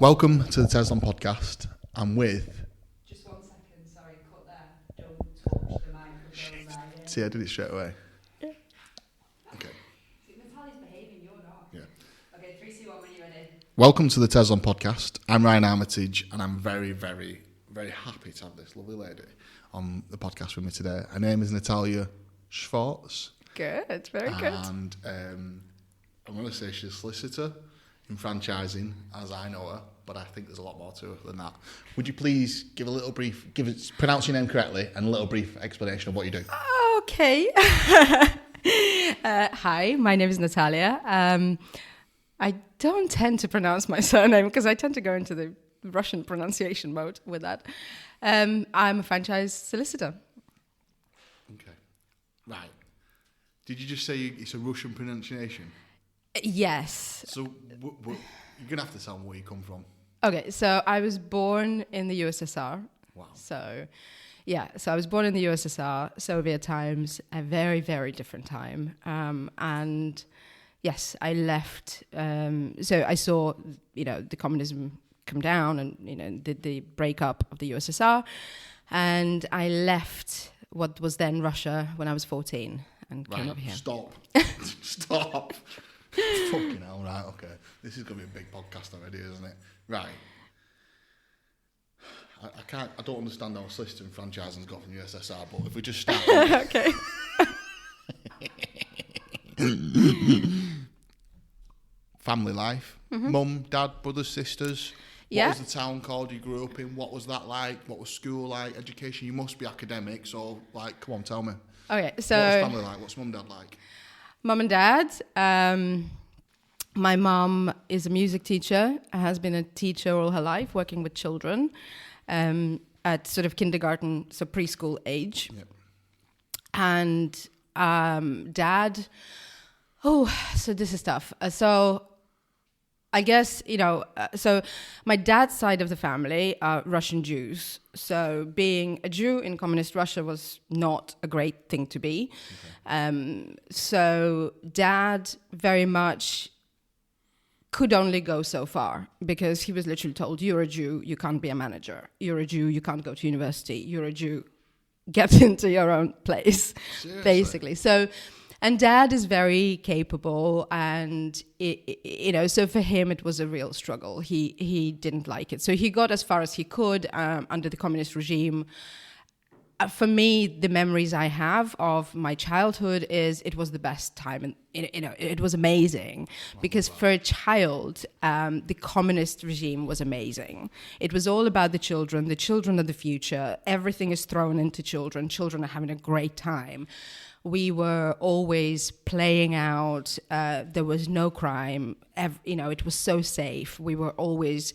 Welcome to the Tezlom podcast. I'm with... Just 1 second, sorry, cut there. Don't touch the microphone. See, I did it straight away. Yeah. Okay. See, Natalia's behaving, you're not. Yeah. Okay, 3, 2, 1, when you're ready. Welcome to the Tezlom podcast. I'm Ryan Armitage, and I'm very, very, very happy to have this lovely lady on the podcast with me today. Her name is Natalia Shvarts. Good, very good. And I'm going to say she's a solicitor in franchising, as I know her, but I think there's a lot more to her than that. Would you please give a little brief, pronounce your name correctly, and a little brief explanation of what you do? Okay. Hi, my name is Natalia. I don't tend to pronounce my surname because I tend to go into the Russian pronunciation mode with that. I'm a franchise solicitor. Okay. Right. Did you just say it's a Russian pronunciation? Yes. So you're going to have to tell me where you come from. Okay, so I was born in the USSR. Wow. So I was born in the USSR, Soviet times, a very, very different time. And yes, I left. So I saw, the communism come down and, the breakup of the USSR. And I left what was then Russia when I was 14 and came over here. Stop. Stop. Fucking hell, right, okay. This is going to be a big podcast already, isn't it? Right. I don't understand how a solicitor and franchising's got from the USSR, but if we just start... Okay. Family life. Mum, dad, brothers, sisters. Yeah. What was the town called you grew up in? What was that like? What was school like? Education? You must be academic, so, come on, tell me. Okay, so... What was family like? What's mum, dad like? Mum and dad. My mum is a music teacher, has been a teacher all her life, working with children at sort of kindergarten, so preschool age. Yep. And dad, so this is tough. So I guess, so my dad's side of the family are Russian Jews. So being a Jew in communist Russia was not a great thing to be. Okay. So dad very much could only go so far because he was literally told, you're a Jew, you can't be a manager. You're a Jew, you can't go to university. You're a Jew, get into your own place, seriously? Basically. So... And dad is very capable, and so for him it was a real struggle. He didn't like it, so he got as far as he could under the communist regime. For me, the memories I have of my childhood is it was the best time, and it was amazing because for a child, the communist regime was amazing. It was all about the children of the future. Everything is thrown into children. Children are having a great time. We were always playing out. There was no crime. It was so safe. We were always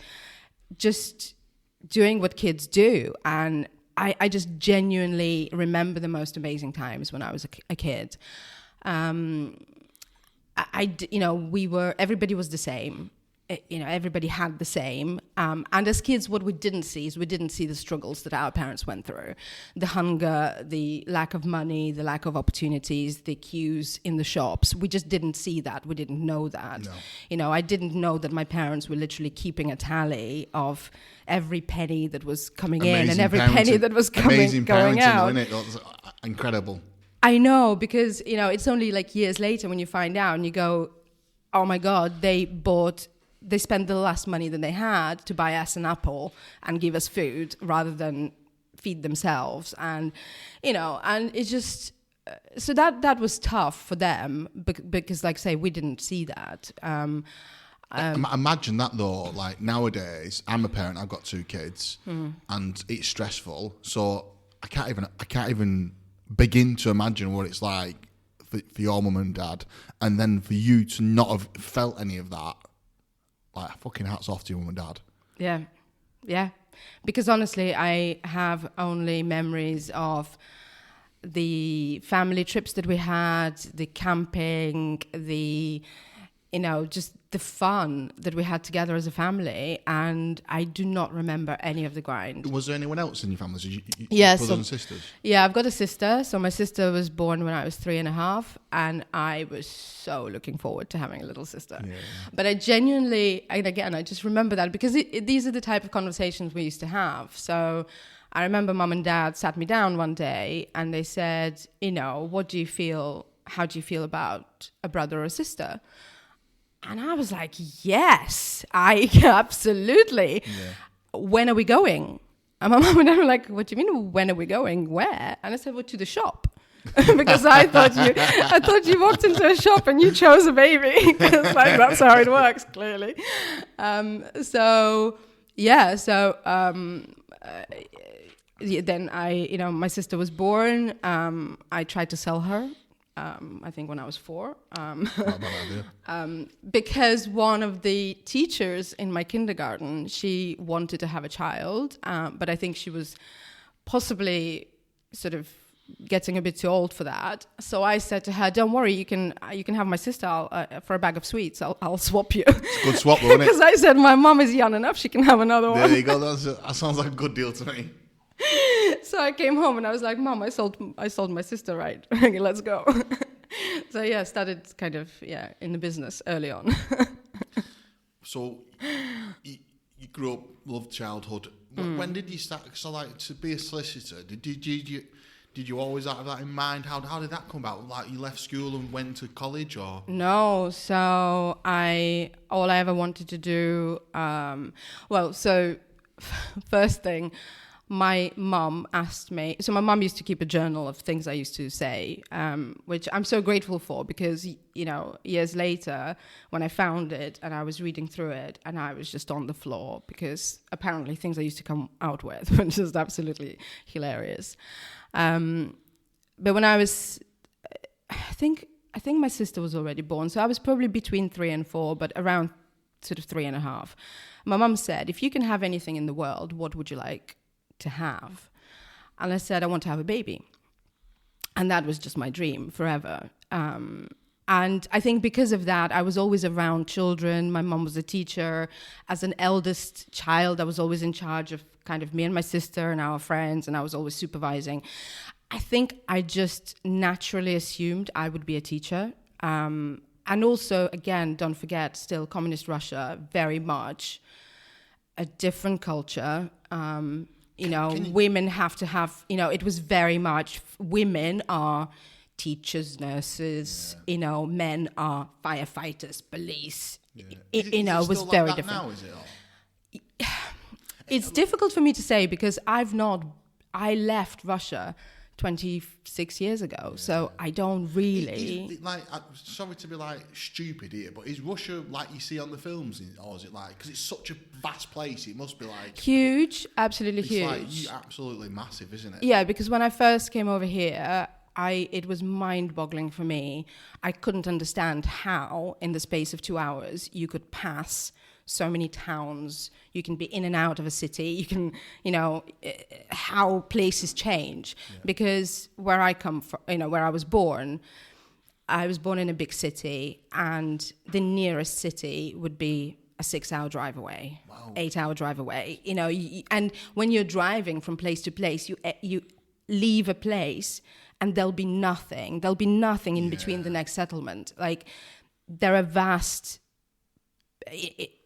just doing what kids do. And I just genuinely remember the most amazing times when I was a kid. Everybody was the same. Everybody had the same. And as kids, what we didn't see is we didn't see the struggles that our parents went through. The hunger, the lack of money, the lack of opportunities, the queues in the shops. We just didn't see that. We didn't know that. No. I didn't know that my parents were literally keeping a tally of every penny that was coming in and every penny that was going out. Isn't it? That's incredible. I know, because, it's only like years later when you find out and you go, oh my God, they spent the last money that they had to buy us an apple and give us food rather than feed themselves. And, and it's just, so that was tough for them because, like I say, we didn't see that. Imagine that though, like nowadays, I'm a parent, I've got 2 kids and it's stressful. So I can't even begin to imagine what it's like for your mum and dad. And then for you to not have felt any of that. Like, fucking hats off to your mum and dad. Yeah. Because honestly, I have only memories of the family trips that we had, the camping, the just the fun that we had together as a family. And I do not remember any of the grind. Was there anyone else in your family? So Yes. brothers and sisters? Yeah, I've got a sister. So my sister was born when I was 3.5, and I was so looking forward to having a little sister. Yeah. But I genuinely, and again, I just remember that because these are the type of conversations we used to have. So I remember mum and dad sat me down one day and they said, what do you feel? How do you feel about a brother or a sister? And I was like, yes, absolutely. Yeah. When are we going? And my mom and dad were like, what do you mean, when are we going? Where? And I said, well, to the shop. Because I thought you walked into a shop and you chose a baby. It's like, that's how it works, clearly. Then my sister was born. I tried to sell her. I think when I was 4, because one of the teachers in my kindergarten, she wanted to have a child, but I think she was possibly sort of getting a bit too old for that. So I said to her, "Don't worry, you can have my sister for a bag of sweets. I'll swap you." It's a good swap, though, isn't it? Because I said my mom is young enough; she can have another one. There you go. That sounds like a good deal to me. So I came home and I was like, "Mom, I sold my sister, right? Okay, let's go." So yeah, started kind of in the business early on. So you grew up, loved childhood. When did you start? So like to be a solicitor, did you always have that in mind? How did that come about? Like you left school and went to college, or no? So all I ever wanted to do. First thing. My mum asked me, so my mum used to keep a journal of things I used to say, which I'm so grateful for because, years later when I found it and I was reading through it and I was just on the floor because apparently things I used to come out with were just absolutely hilarious. But when I was, I think my sister was already born, so I was probably between 3 and 4, but around sort of 3.5. My mum said, if you can have anything in the world, what would you like to have? And I said, I want to have a baby. And that was just my dream forever. And I think because of that, I was always around children. My mom was a teacher. As an eldest child, I was always in charge of kind of me and my sister and our friends, and I was always supervising. I think I just naturally assumed I would be a teacher. And also, again, don't forget, still communist Russia, very much a different culture. Women have to have, it was very much women are teachers, nurses, men are firefighters, police. It was very different. Now, is it? It's difficult for me to say because I left Russia 26 years ago, so I don't really... sorry to be stupid here, but is Russia like you see on the films, or is it because it's such a vast place, it must be huge, absolutely huge. It's absolutely massive, isn't it? Yeah, because when I first came over here, it was mind-boggling for me. I couldn't understand how, in the space of 2 hours, you could pass so many towns, you can be in and out of a city, you can, how places change. Yeah. Because where I come from, where I was born in a big city, and the nearest city would be a 6-hour drive away, wow. 8-hour drive away, and when you're driving from place to place, you leave a place and there'll be nothing in between the next settlement. There are vast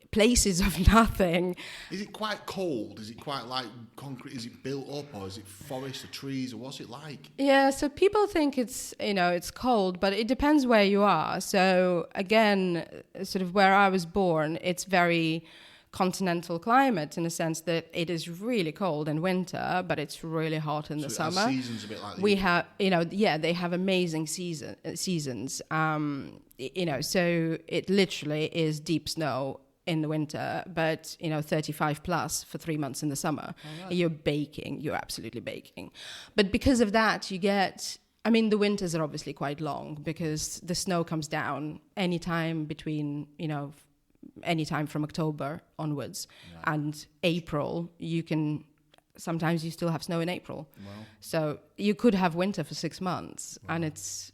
places of nothing. Is it quite cold? Is it quite concrete? Is it built up, or is it forest or trees, or what's it like? Yeah, so people think it's cold, but it depends where you are. So again, sort of where I was born, it's very continental climate in the sense that it is really cold in winter, but it's really hot in the summer. Seasons a bit like we have, they have amazing seasons. So it literally is deep snow in the winter, but 35 plus for 3 months in the summer. Oh, right. You're absolutely baking. But because of that, you get, the winters are obviously quite long because the snow comes down anytime between, anytime from October onwards. Right. And April, sometimes you still have snow in April. Wow. So you could have winter for 6 months. Wow. And it's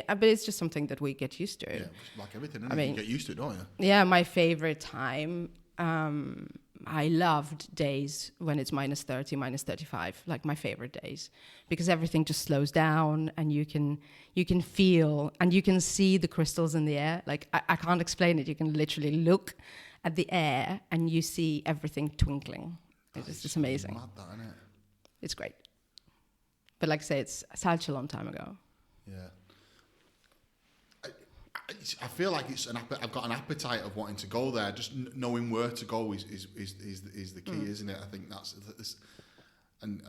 but it's just something that we get used to. Yeah, like everything, isn't it? You get used to it, don't you? Yeah, my favorite time. I loved days when it's minus 30, minus 35, like my favorite days, because everything just slows down and you can feel and you can see the crystals in the air. Like I can't explain it. You can literally look at the air and you see everything twinkling. It's just amazing. Mad, that, isn't it? It's great. But like I say, it's such a long time ago. Yeah. I feel like I've got an appetite of wanting to go there. Just knowing where to go is the key, isn't it? I think that's and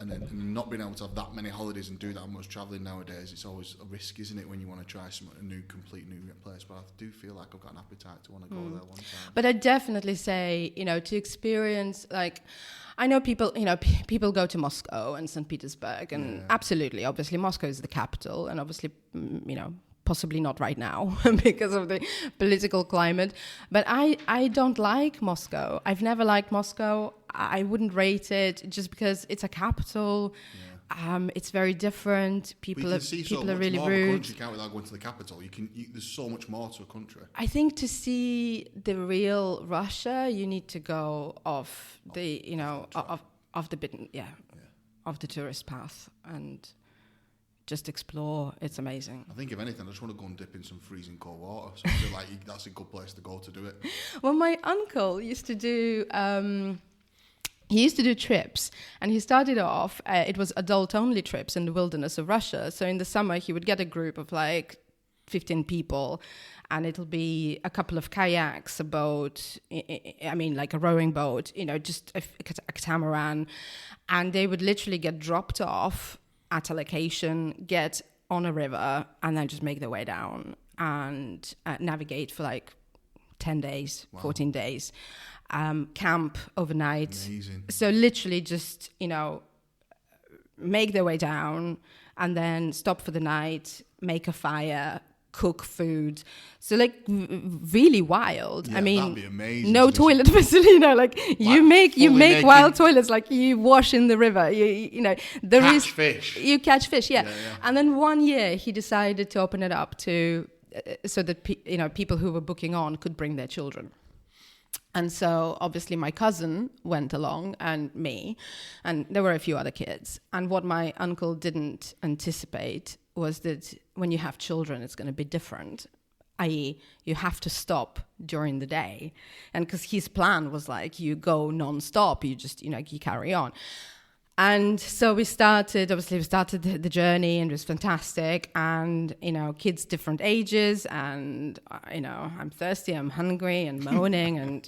not being able to have that many holidays and do that much travelling nowadays. It's always a risk, isn't it, when you want to try a complete new place? But I do feel like I've got an appetite to want to go there one time. But I definitely say, to experience, like, I know people, people go to Moscow and St. Petersburg, and absolutely, obviously, Moscow is the capital, and obviously, possibly not right now because of the political climate. But I don't like Moscow. I've never liked Moscow. I wouldn't rate it just because it's a capital. Yeah. It's very different. People are really rude. You can't without going to the capital. There's so much more to a country. I think to see the real Russia, you need to go off the tourist path and just explore. It's amazing. I think if anything, I just want to go and dip in some freezing cold water. So I feel like that's a good place to go to do it. Well, my uncle used to do. He used to do trips, and he started off. It was adult-only trips in the wilderness of Russia. So in the summer, he would get a group of like 15 people, and it'll be a couple of kayaks, a boat. Like a rowing boat. Just a catamaran, and they would literally get dropped off at a location, get on a river, and then just make their way down and navigate for like 10 days, 14 days, camp overnight. Amazing. So literally just, make their way down and then stop for the night, make a fire, cook food. So like really wild. Yeah, that'd be amazing. No toilet facility, you make wild toilets, like you wash in the river. Fish. You catch fish, yeah. And then one year he decided to open it up to so that people who were booking on could bring their children. And so obviously my cousin went along and me, and there were a few other kids. And what my uncle didn't anticipate was that when you have children, it's going to be different, i.e. you have to stop during the day. And because his plan was like, you go non-stop, you just, you carry on. And so we started the journey, and it was fantastic. And, kids different ages, and, I'm thirsty, I'm hungry and moaning and,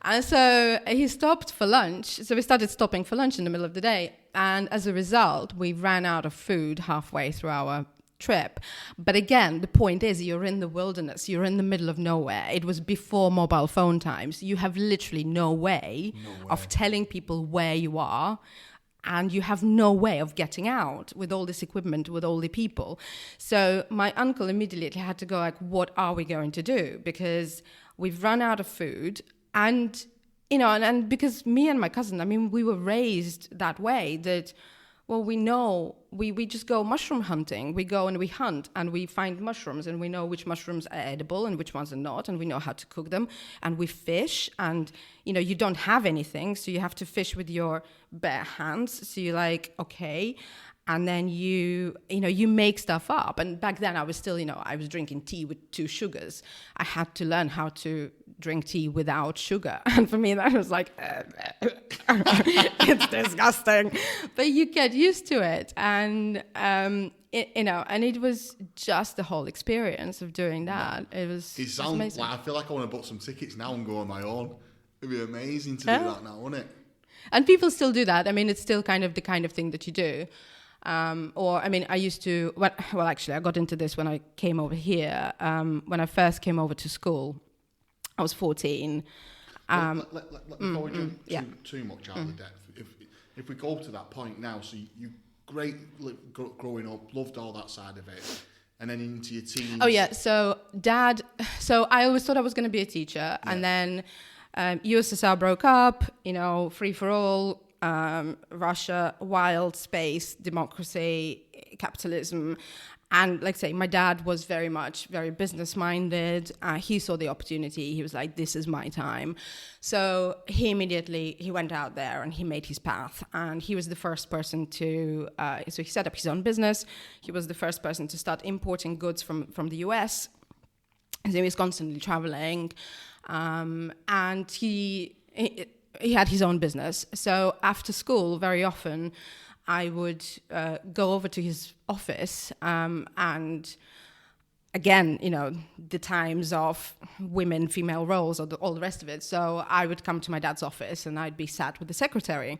And so he stopped for lunch. So we started stopping for lunch in the middle of the day. And as a result, we ran out of food halfway through our trip. But again, the point is, you're in the wilderness, you're in the middle of nowhere. It was before mobile phone times. You have literally no way of telling people where you are, and you have no way of getting out with all this equipment, with all the people. So my uncle immediately had to go like, what are we going to do? Because we've run out of food. And, and because me and my cousin, we were raised that way that, well, we know, we just go mushroom hunting. We go and we hunt and we find mushrooms, and we know which mushrooms are edible and which ones are not, and we know how to cook them. And we fish, and, you don't have anything, so you have to fish with your bare hands. So you're like, okay. And then you make stuff up. And back then I was still, I was drinking tea with 2 sugars. I had to learn how to drink tea without sugar. And for me, that was like, it's disgusting. But you get used to it. And, and it was just the whole experience of doing that. It was amazing. Like, I feel like I want to book some tickets now and go on my own. It'd be amazing to do that now, wouldn't it? And people still do that. It's still kind of the kind of thing that you do. I used to, actually I got into this when I came over here. When I first came over to school, I was 14. Before we jump too much out of the depth, if we go to that point now, so you great growing up, loved all that side of it, and then into your teens. Oh yeah, so I always thought I was going to be a teacher, and then USSR broke up, free for all. Russia, wild space, democracy, capitalism, And like I say, my dad was very business minded. He saw the opportunity. He was like, this is my time. So he went out there and he made his path. And he was the first person so he set up his own business. He was the first person to start importing goods from the US. So he was constantly traveling. And he had his own business. So after school, very often, I would go over to his office and again, the times of women, female roles, or all the rest of it. So I would come to my dad's office and I'd be sat with the secretary,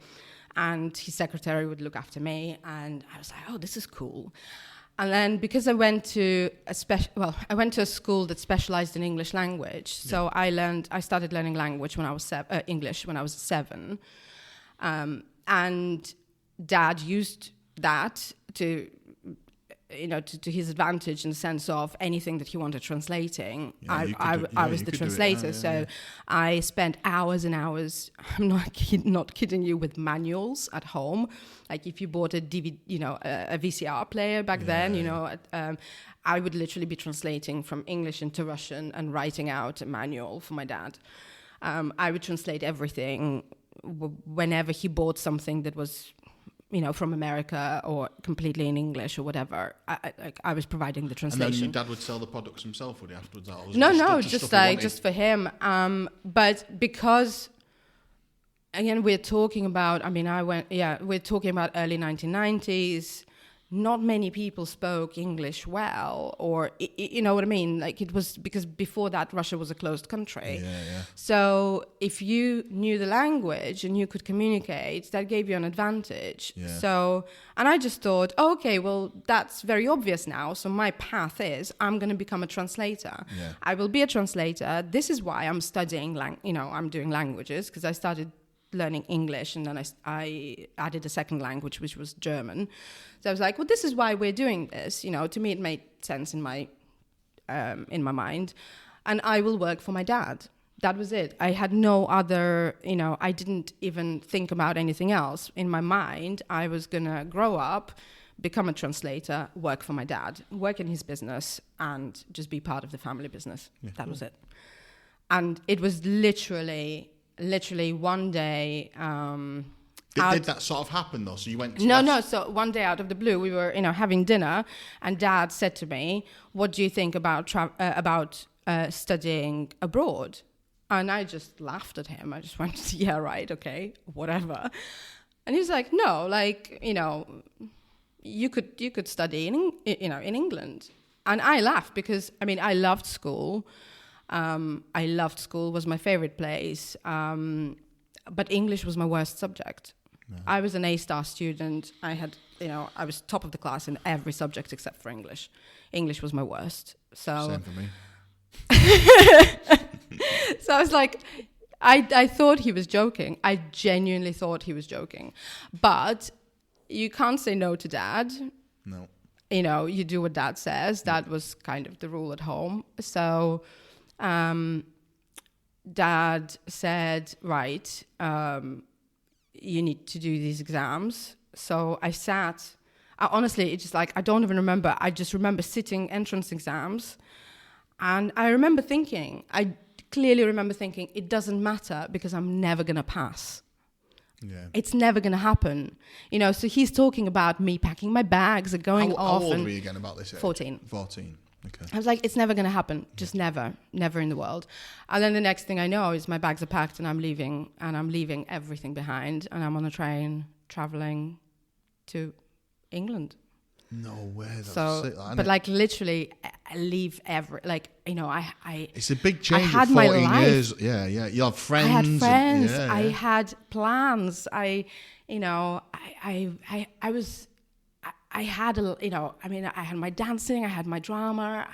and his secretary would look after me, and I was like, oh, this is cool. And then because I went to a school that specialized in English language, so I started learning language when I was English when I was 7, and Dad used that to his advantage in the sense of anything that he wanted translating. I was the translator, so I spent hours and hours. I'm not kidding you, with manuals at home. Like if you bought a DVD, a VCR player back then, I would literally be translating from English into Russian and writing out a manual for my dad. I would translate everything whenever he bought something that was, from America or completely in English or whatever. I was providing the translation. And then your dad would sell the products himself, would he, afterwards? Just for him. But because, again, we're talking about, we're talking about early 1990s. Not many people spoke English well, or, you know what I mean? Like, it was because before that, Russia was a closed country. Yeah. So if you knew the language and you could communicate, that gave you an advantage. Yeah. So, and I just thought, okay, well, that's very obvious now. So my path is I'm going to become a translator. Yeah. I will be a translator. This is why I'm studying, I'm doing languages, because I started learning English, and then I added a second language, which was German. So I was like, well, this is why we're doing this. To me, it made sense in my mind. And I will work for my dad. That was it. I had no other, I didn't even think about anything else. In my mind, I was going to grow up, become a translator, work for my dad, work in his business, and just be part of the family business. Yeah, that was it. And it was literally one day. Did that sort of happen though? So you went to No. So one day out of the blue, we were having dinner, and Dad said to me, "What do you think about studying abroad?" And I just laughed at him. I just went, "Yeah, right, okay, whatever." And he's like, "No, you could study in England." And I laughed because I loved school. Was my favorite place, but English was my worst subject. Yeah. I was an A-star student. I was top of the class in every subject except for English. English was my worst. So same for me. So I was like, I thought he was joking. I genuinely thought he was joking. But you can't say no to Dad. No. You do what Dad says. That was kind of the rule at home. So Dad said, right, you need to do these exams. So I sat, honestly, it's just like, I don't even remember. I just remember sitting entrance exams. And I clearly remember thinking, it doesn't matter because I'm never going to pass. Yeah. It's never going to happen. So he's talking about me packing my bags and going off. How old were you again about this age? 14. 14. Okay. I was like, it's never going to happen. Just never in the world. And then the next thing I know is my bags are packed and I'm leaving everything behind, and I'm on a train traveling to England. No way. That's so, sick, but like literally, I leave It's a big change. I had 14 my life. years. Yeah. You have friends. I had friends. Yeah. I had plans. I had I had my dancing, I had my drama,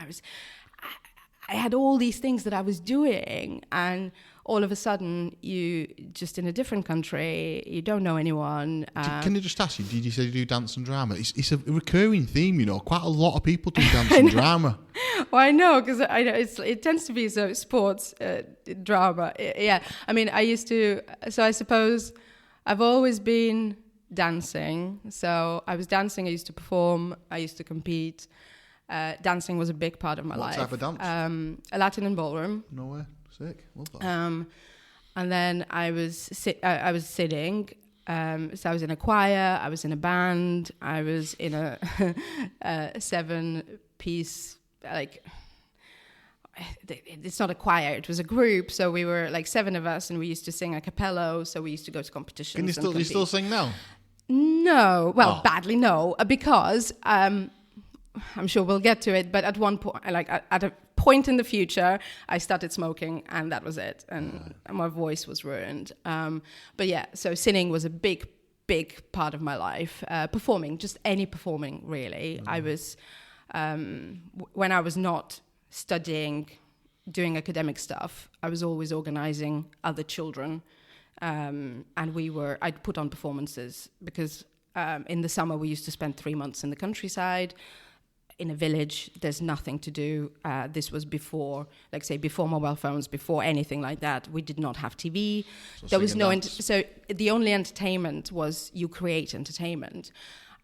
I had all these things that I was doing, and all of a sudden you just in a different country, you don't know anyone. Can I just ask you, did you say you do dance and drama? It's a recurring theme, quite a lot of people do dance and drama. Well, I know, because I know it tends to be sports drama. Yeah, I suppose I've always been dancing. So I was dancing, I used to perform, I used to compete. Dancing was a big part of my life. What type of dance? Latin and ballroom. No way. Sick. Love that. And then I was sitting. So I was in a choir. I was in a band. I was in a 7-piece, like, it's not a choir, it was a group. So we were like 7 of us, and we used to sing a cappella. So we used to go to competitions. Can you still sing now? No, well, badly no, because I'm sure we'll get to it. But at one point, like at a point in the future, I started smoking, and that was it, and my voice was ruined. But yeah, so singing was a big part of my life. Performing, just any performing, really. I was when I was not studying, doing academic stuff, I was always organizing other children. And I'd put on performances because in the summer we used to spend 3 months in the countryside, in a village. There's nothing to do. This was before, like say, before mobile phones, before anything like that. We did not have TV. So there was no, so the only entertainment was you create entertainment.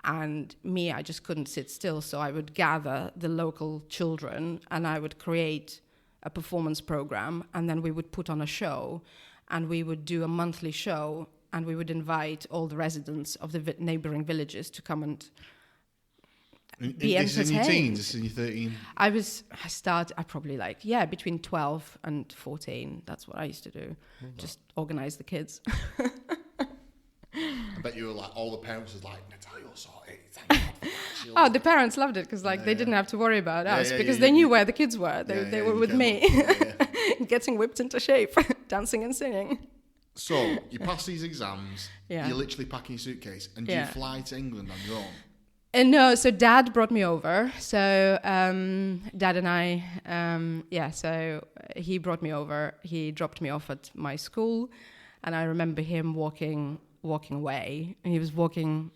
And me, I just couldn't sit still. So I would gather the local children and I would create a performance program, and then we would put on a show. And we would do a monthly show, and we would invite all the residents of the neighboring villages to come and be entertained. This is in your teens? This is in your 13? I probably between 12 and 14. That's what I used to do. Just organize the kids. I bet you were like, all the parents was like, Natalia, you're sorted. Thank God for that. Oh, the parents loved it because they didn't have to worry about us because they knew where the kids were. They were with me, getting whipped into shape, dancing and singing. So you pass these exams. You're literally packing your suitcase, and do you fly to England on your own? No, so Dad brought me over. So Dad and I, so he brought me over. He dropped me off at my school, and I remember him walking away. And he was walking,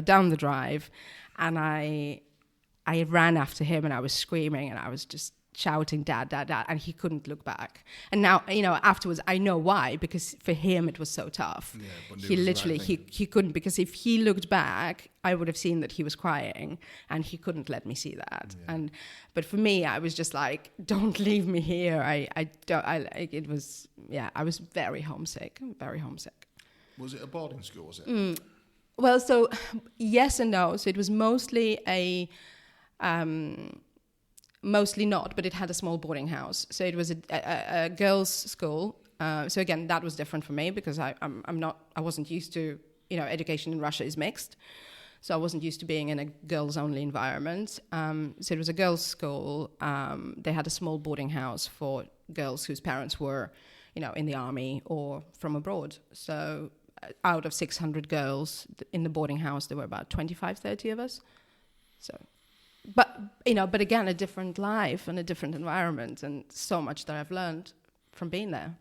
down the drive, and I ran after him, and I was screaming, and I was just shouting, Dad, Dad, Dad, and he couldn't look back. And now, afterwards, I know why, because for him it was so tough. Yeah, but he literally, he couldn't, because if he looked back, I would have seen that he was crying, and he couldn't let me see that. Yeah. But for me, I was just like, don't leave me here. I was very homesick. Was it a boarding school, was it? Well, so yes and no. So it was mostly mostly not, but it had a small boarding house. So it was a girls' school. So again, that was different for me because I wasn't used to, education in Russia is mixed. So I wasn't used to being in a girls-only environment. So it was a girls' school. They had a small boarding house for girls whose parents were, in the army or from abroad. So out of 600 girls in the boarding house, there were about 25, 30 of us. So, but again, a different life and a different environment, and so much that I've learned from being there.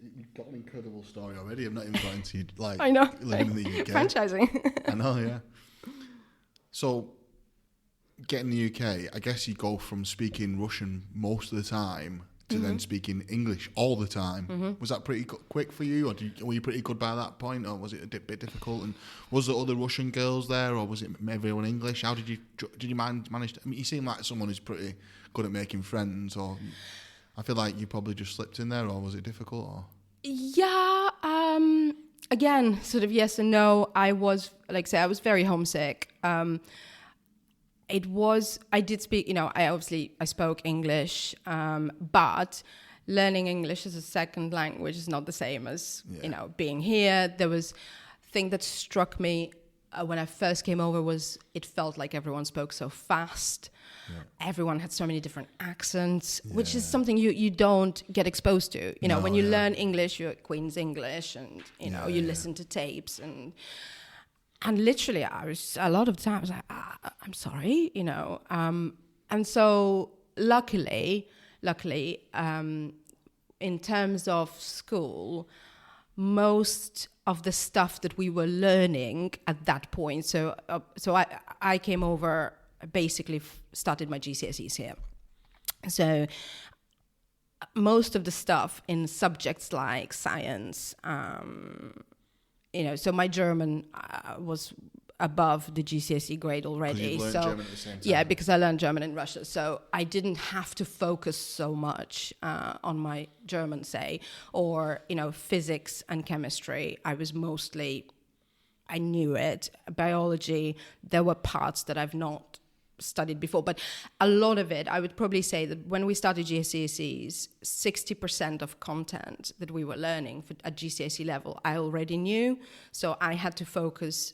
You've got an incredible story already. I'm not even going to I know, living in the UK. Franchising. I know, yeah. So, getting the UK, I guess you go from speaking Russian most of the time to then speaking English all the time. Mm-hmm. Was that pretty quick for you, or were you pretty good by that point, or was it a bit difficult? And was there other Russian girls there, or was it everyone English? How did you manage to? I mean, you seem like someone who's pretty good at making friends, or I feel like you probably just slipped in there, or was it difficult? Or yeah, again, sort of yes and no. I was very homesick. I did speak, I spoke English, but learning English as a second language is not the same as, being here. There was a thing that struck me when I first came over was it felt like everyone spoke so fast. Yeah. Everyone had so many different accents, which is something you don't get exposed to. When you learn English, you're Queen's English, and, you listen to tapes and literally, I was a lot of times like, I'm sorry, and so luckily, in terms of school, most of the stuff that we were learning at that point. So I came over, basically started my GCSEs here. So most of the stuff in subjects like science. So my German was above the GCSE grade already. You've learned German at the same time. Yeah, because I learned German in Russia. So I didn't have to focus so much on my German, say, or, physics and chemistry. I knew it. Biology, there were parts that I've not studied before, but a lot of it, I would probably say that when we started GCSEs, 60% of content that we were learning at GCSE level, I already knew. So I had to focus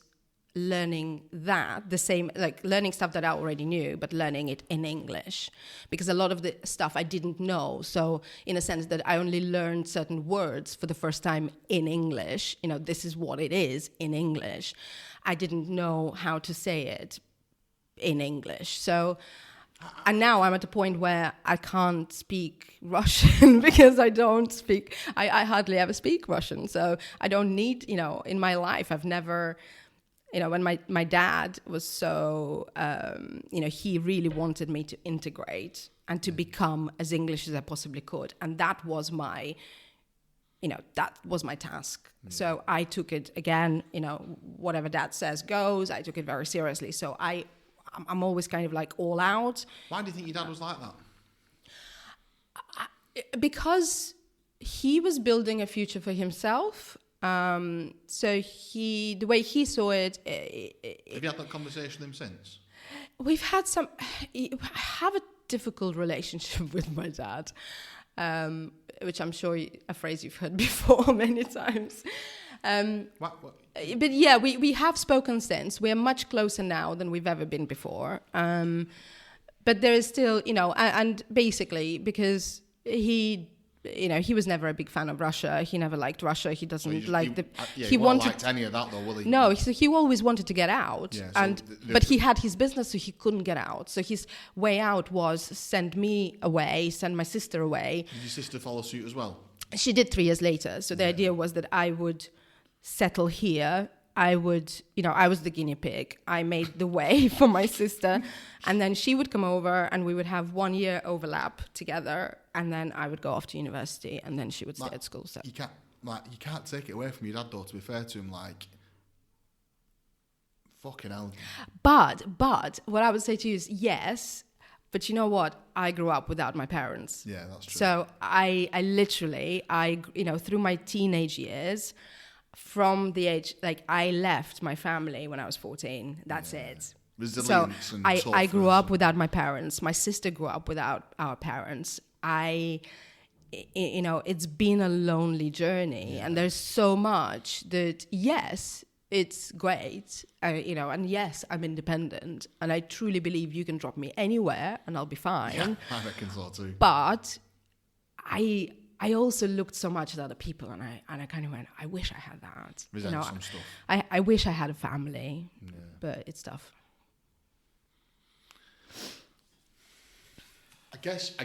learning learning stuff that I already knew, but learning it in English, because a lot of the stuff I didn't know. So in a sense that I only learned certain words for the first time in English, this is what it is in English. I didn't know how to say it in English. So, and now I'm at a point where I can't speak Russian because I hardly ever speak Russian. So I don't need, in my life, I've never, when my dad was so, he really wanted me to integrate and to become as English as I possibly could. And that was my task. So I took it, again, whatever dad says goes. I took it very seriously. So I'm always kind of like all out. Why do you think your dad was like that? Because he was building a future for himself. So the way he saw it. Have you had that conversation with him since? We've had I have a difficult relationship with my dad, which I'm sure a phrase you've heard before many times. What? But yeah, we have spoken since. We are much closer now than we've ever been before. But there is still, and basically because he was never a big fan of Russia. He never liked Russia. He doesn't he won't liked any of that though, will he? No, he always wanted to get out, but he had his business, so he couldn't get out. So his way out was send me away, send my sister away. Did your sister follow suit as well? She did 3 years later. So the idea was that I would settle here. I was the guinea pig. I made the way for my sister, and then she would come over, and we would have 1 year overlap together, and then I would go off to university, and then she would stay at school. So you can't take it away from your dad, though. To be fair to him, fucking hell. But what I would say to you is yes. But you know what? I grew up without my parents. Yeah, that's true. So I literally, through my teenage years, from the age, I left my family when I was 14. That's it. Resilience so and I grew up without my parents. My sister grew up without our parents. It's been a lonely journey. And there's so much that, yes, it's great, and yes, I'm independent, and I truly believe you can drop me anywhere and I'll be fine. Yeah, I reckon so too. But I also looked so much at other people, and I kind of went, I wish I had that. Resent some stuff. I wish I had a family, but it's tough. I guess.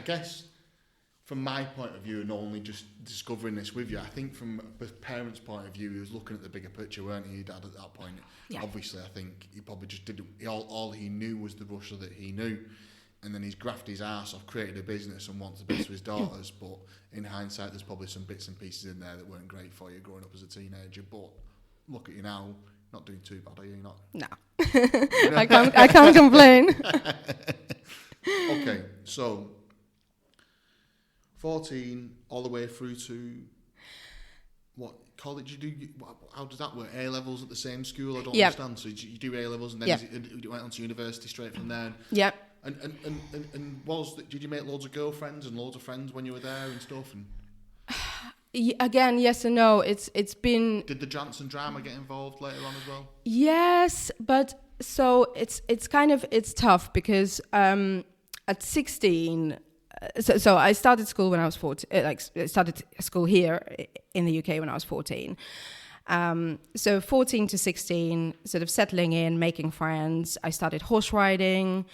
From my point of view, and only just discovering this with you, I think from a parent's point of view, he was looking at the bigger picture, weren't he, your dad, at that point? Yeah. Obviously, I think he probably just didn't... All he knew was the Russia that he knew, and then he's grafted his arse off, created a business and wants the best for his daughters, but in hindsight, there's probably some bits and pieces in there that weren't great for you growing up as a teenager, but look at you now, not doing too bad, are you? Not? No. I can't complain. Okay, so... 14 all the way through to what college you do? How does that work? A levels at the same school? I don't understand. So you do A levels and then you went on to university straight from there. Yeah. And did you make loads of girlfriends and loads of friends when you were there and stuff? And again, yes and no. It's been. Did the dance and drama get involved later on as well? Yes, but so it's tough because at 16. So I started school when I was 14. I started school here in the UK when I was 14. So 14 to 16, sort of settling in, making friends. I started horse riding,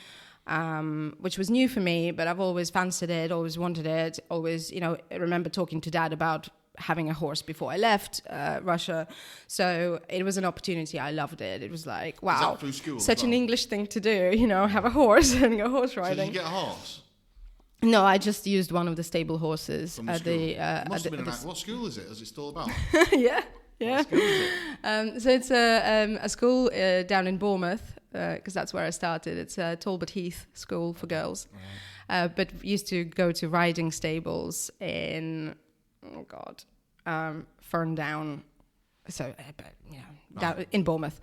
which was new for me, but I've always fancied it, always wanted it. Always, I remember talking to Dad about having a horse before I left Russia. So it was an opportunity. I loved it. It was like, wow, is that through school such an English thing to do. Have a horse and go horse riding. So did you get a horse? No, I just used one of the stable horses at the. Must have been what school is it? Is it still about? Yeah. Yeah. So it's a school down in Bournemouth, because that's where I started. It's a Talbot Heath school for girls. Right. But used to go to riding stables in, Ferndown. So, down in Bournemouth.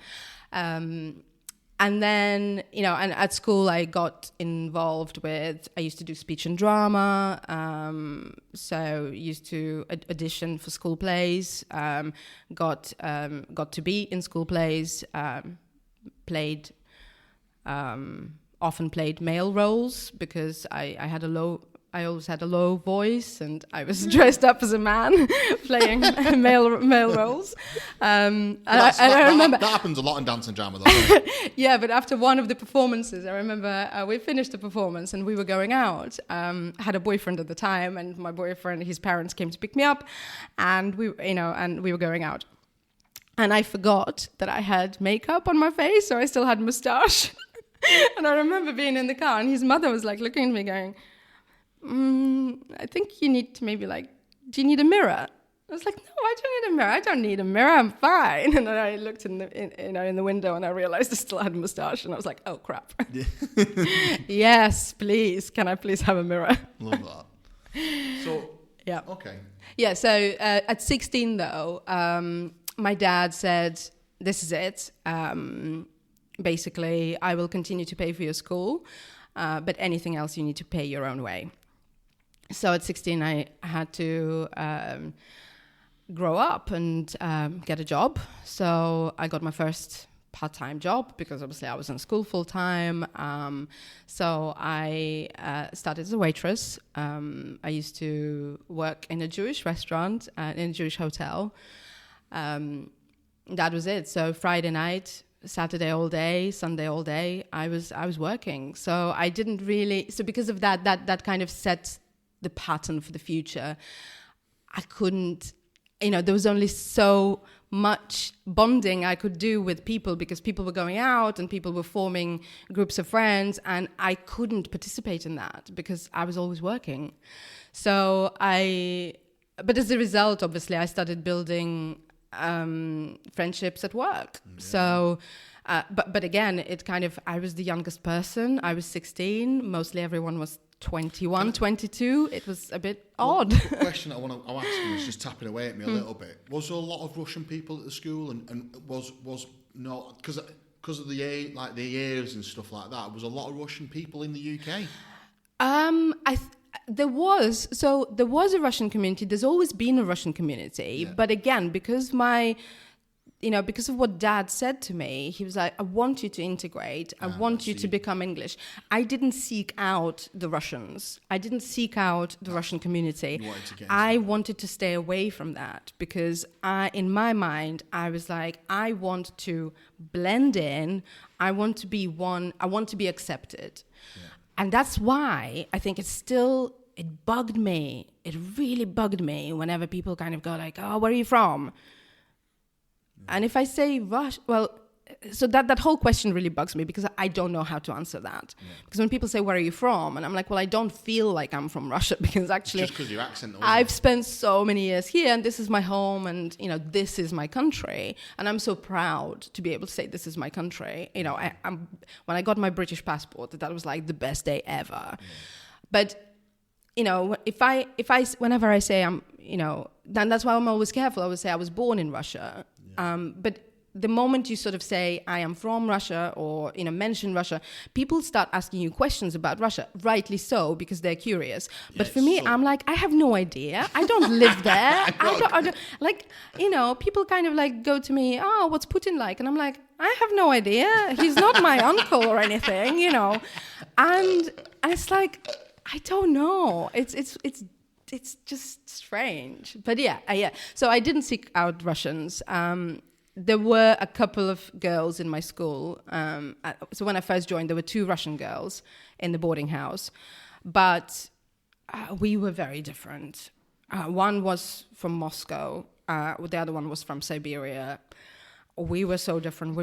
And then, and at school I got involved I used to do speech and drama. So used to audition for school plays, got to be in school plays, often played male roles because I always had a low voice and I was dressed up as a man playing male roles. I remember that happens a lot in dance and drama, though. Doesn't it? Yeah, but after one of the performances, I remember we finished the performance and we were going out. I had a boyfriend at the time, and my boyfriend, his parents came to pick me up, and we were going out. And I forgot that I had makeup on my face, so I still had moustache. And I remember being in the car, and his mother was like looking at me, going, I think you need to maybe do you need a mirror? I was like, no, I don't need a mirror. I don't need a mirror. I'm fine. And then I looked in the window and I realized I still had a moustache, and I was like, oh crap. Yeah. Yes, please. Can I please have a mirror? Love that. So yeah. Okay. Yeah. So at 16 though, my dad said, "This is it. Basically, I will continue to pay for your school, but anything else you need to pay your own way." So at 16, I had to grow up and get a job. So I got my first part-time job because obviously I was in school full-time. So I started as a waitress. I used to work in a Jewish restaurant, in a Jewish hotel. That was it. So Friday night, Saturday all day, Sunday all day, I was working. So I didn't really. So because of that kind of set the pattern for the future. I couldn't. There was only so much bonding I could do with people because people were going out and people were forming groups of friends, and I couldn't participate in that because I was always working. So but as a result, obviously, I started building friendships at work. Yeah. So, but again, I was the youngest person. I was 16. Mostly everyone was 21, 22. It was a bit odd. The question I'm asking is just tapping away at me a little bit. Was there a lot of Russian people at the school, and was not because of the years and stuff like that? Was a lot of Russian people in the UK? There was a Russian community. There's always been a Russian community, yeah. But again, because of what Dad said to me, he was like, I want you to integrate. I want you to become English. I didn't seek out the Russians. I didn't seek out the Russian community. I wanted to stay away from that because in my mind, I was like, I want to blend in. I want to be one. I want to be accepted. Yeah. And that's why I think it bugged me. It really bugged me whenever people kind of go like, oh, where are you from? And if I say Russia, so that whole question really bugs me because I don't know how to answer that. Yeah. Because when people say, where are you from? And I'm like, well, I don't feel like I'm from Russia because actually... Just because your accent... I've spent so many years here and this is my home and, this is my country. And I'm so proud to be able to say this is my country. When I got my British passport, that was like the best day ever. Yeah. But, whenever I say I'm, then that's why I'm always careful. I always say I was born in Russia. But the moment you sort of say, I am from Russia or, mention Russia, people start asking you questions about Russia, rightly so, because they're curious. But for me, I'm like, I have no idea. I don't live there. I don't people kind of go to me, oh, what's Putin like? And I'm like, I have no idea. He's not my uncle or anything, And it's like, I don't know. It's just strange. But yeah. So I didn't seek out Russians. There were a couple of girls in my school. So when I first joined, there were 2 Russian girls in the boarding house. But we were very different. One was from Moscow. The other one was from Siberia. We were so different.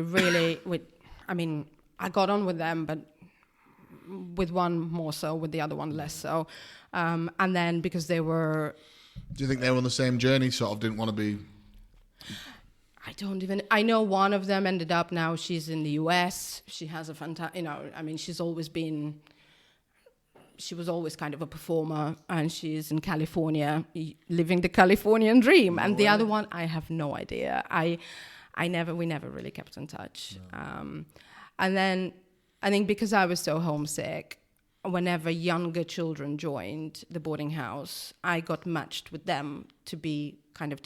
I got on with them, but with one more so, with the other one less so. And then because they were... Do you think they were on the same journey, sort of didn't want to be... I know one of them ended up now, she's in the US. She has a fantastic, she was always kind of a performer, and she's in California, living the Californian dream. And the other one, I have no idea. We never really kept in touch. No. And then I think because I was so homesick, whenever younger children joined the boarding house, I got matched with them to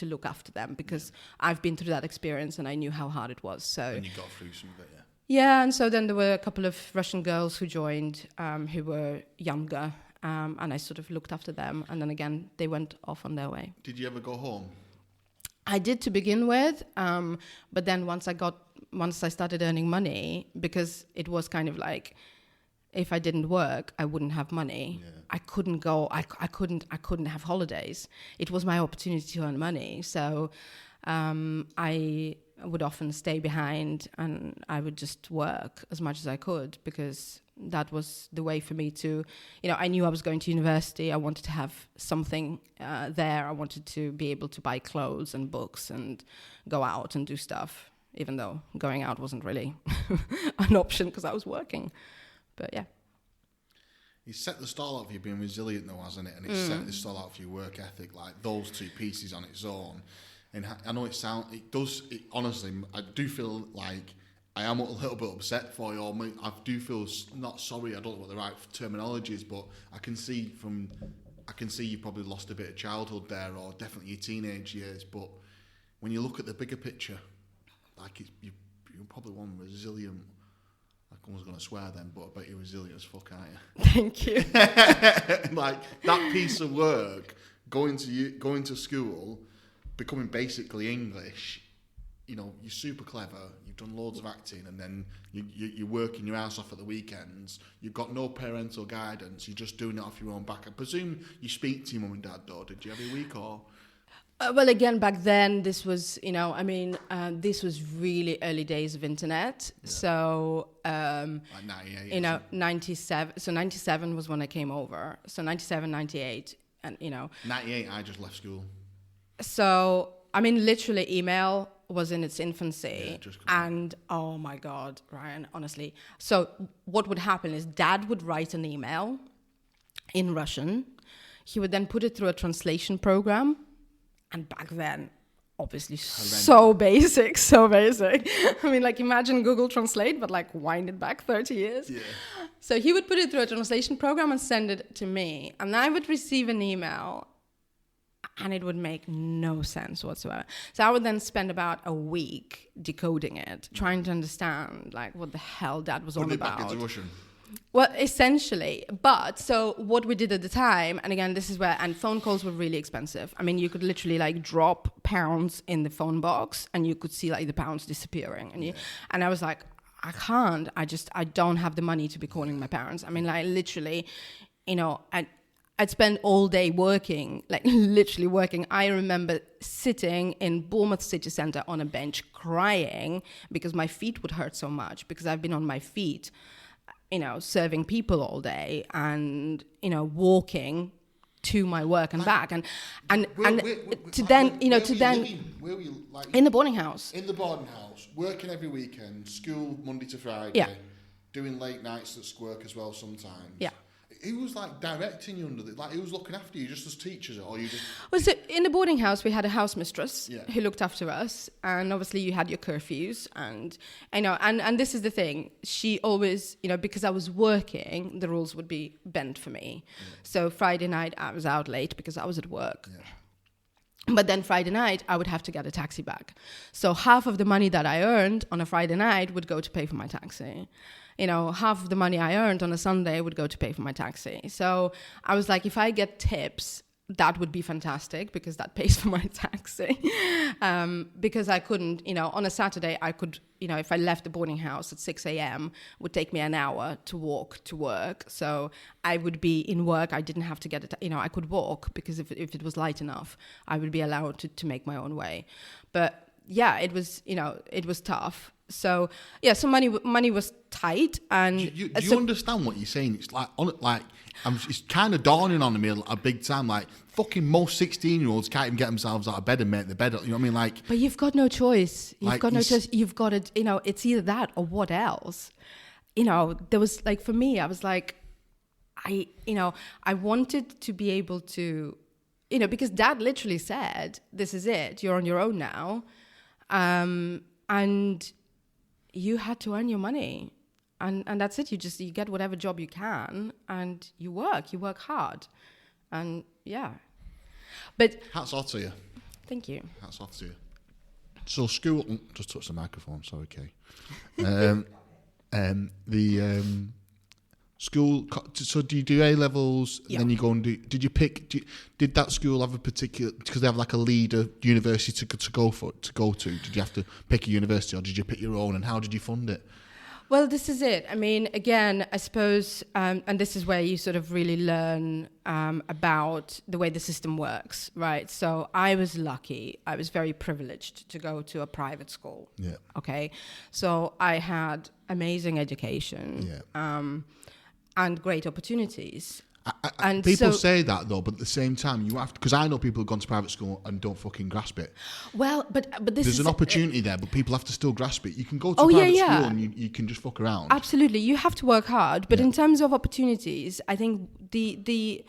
look after them, because I've been through that experience and I knew how hard it was. So. And you got through some of it, yeah. Yeah, and so then there were a couple of Russian girls who joined, who were younger, and I sort of looked after them, and then again, they went off on their way. Did you ever go home? I did to begin with, but then once I started earning money, because it was kind of like, if I didn't work, I wouldn't have money. Yeah. I couldn't go. I couldn't have holidays. It was my opportunity to earn money. So I would often stay behind, and I would just work as much as I could, because that was the way for me to, I knew I was going to university. I wanted to have something there. I wanted to be able to buy clothes and books and go out and do stuff, even though going out wasn't really an option because I was working. But yeah. It's set the stall out for you being resilient though, hasn't it? And it's set the stall out for your work ethic, like those two pieces on its own. And I know honestly, I do feel like I am a little bit upset for you. I do feel not sorry, I don't know what the right terminology is, but I can see you probably lost a bit of childhood there, or definitely your teenage years. But when you look at the bigger picture, like you're probably one resilient. I was going to swear then, but I bet you're resilient as fuck, aren't you? Thank you. Like that piece of work, going to school, becoming basically English, you're super clever, you've done loads of acting, and then you're working your ass off at the weekends, you've got no parental guidance, you're just doing it off your own back. I presume you speak to your mum and dad, though, did you, every week, or...? Well, again, back then, this was, this was really early days of internet. Yeah. So, like 98, 97. So 97 was when I came over. So 97, 98, and 98, I just left school. So, literally email was in its infancy. Yeah, and, oh my God, Ryan, honestly. So what would happen is Dad would write an email in Russian. He would then put it through a translation program. And back then, obviously, so basic. Imagine Google Translate, but wind it back 30 years. Yeah. So he would put it through a translation program and send it to me. And I would receive an email, and it would make no sense whatsoever. So I would then spend about a week decoding it, trying to understand, what the hell Dad was on about. Put it back into Russian. Well, essentially. But so what we did at the time, and again, this is where, and phone calls were really expensive. You could literally drop pounds in the phone box and you could see the pounds disappearing. And I was like, I can't. I don't have the money to be calling my parents. Literally, I'd spend all day working, literally working. I remember sitting in Bournemouth city centre on a bench crying because my feet would hurt so much, because I've been on my feet, serving people all day and, walking to my work and back. And where were you, in the boarding house. In the boarding house, working every weekend, school Monday to Friday, doing late nights at work as well sometimes. Yeah. Who was directing you under who was looking after you, just as teachers, or you just? Well, so in the boarding house we had a house mistress who looked after us, and obviously you had your curfews, and and this is the thing. She always, because I was working, the rules would be bent for me. Yeah. So Friday night I was out late because I was at work. Yeah. But then Friday night I would have to get a taxi back. So half of the money that I earned on a Friday night would go to pay for my taxi. Half of the money I earned on a Sunday would go to pay for my taxi. So I was like, if I get tips, that would be fantastic, because that pays for my taxi. Because I couldn't, on a Saturday, I could, if I left the boarding house at 6 a.m., it would take me an hour to walk to work. So I would be in work. I didn't have to get it, I could walk, because if it was light enough, I would be allowed to make my own way. But yeah, it was, it was tough. So money was tight, and do you understand what you're saying? It's it's kind of dawning on me a big time. Like fucking most 16-year-olds can't even get themselves out of bed and make the bed. You know what I mean? Like, but you've got no choice. You've got no choice. You've got to, it's either that or what else. There was like, for me, I was like, I wanted to be able to, because Dad literally said, "This is it. You're on your own now," and you had to earn your money. And that's it. You get whatever job you can, and you work hard, and yeah. But hats off to you. Thank you. Hats off to you. So school, just touch the microphone. Sorry, Kay. The school. So do you do A levels? Yeah. And then you go and do. Did you pick? Did that school have a particular? Because they have like a leader university to go to. Did you have to pick a university, or did you pick your own? And how did you fund it? Well, this is it. I mean, again, I suppose, and this is where you sort of really learn about the way the system works, right? So I was lucky. I was very privileged to go to a private school. Yeah. Okay. So I had amazing education. Yeah. And great opportunities. And people say that though, but at the same time, you have to, because I know people who've gone to private school and don't fucking grasp it. Well, but there's an opportunity there, but people have to still grasp it. You can go to private school and you can just fuck around. Absolutely, you have to work hard. But in terms of opportunities, I think the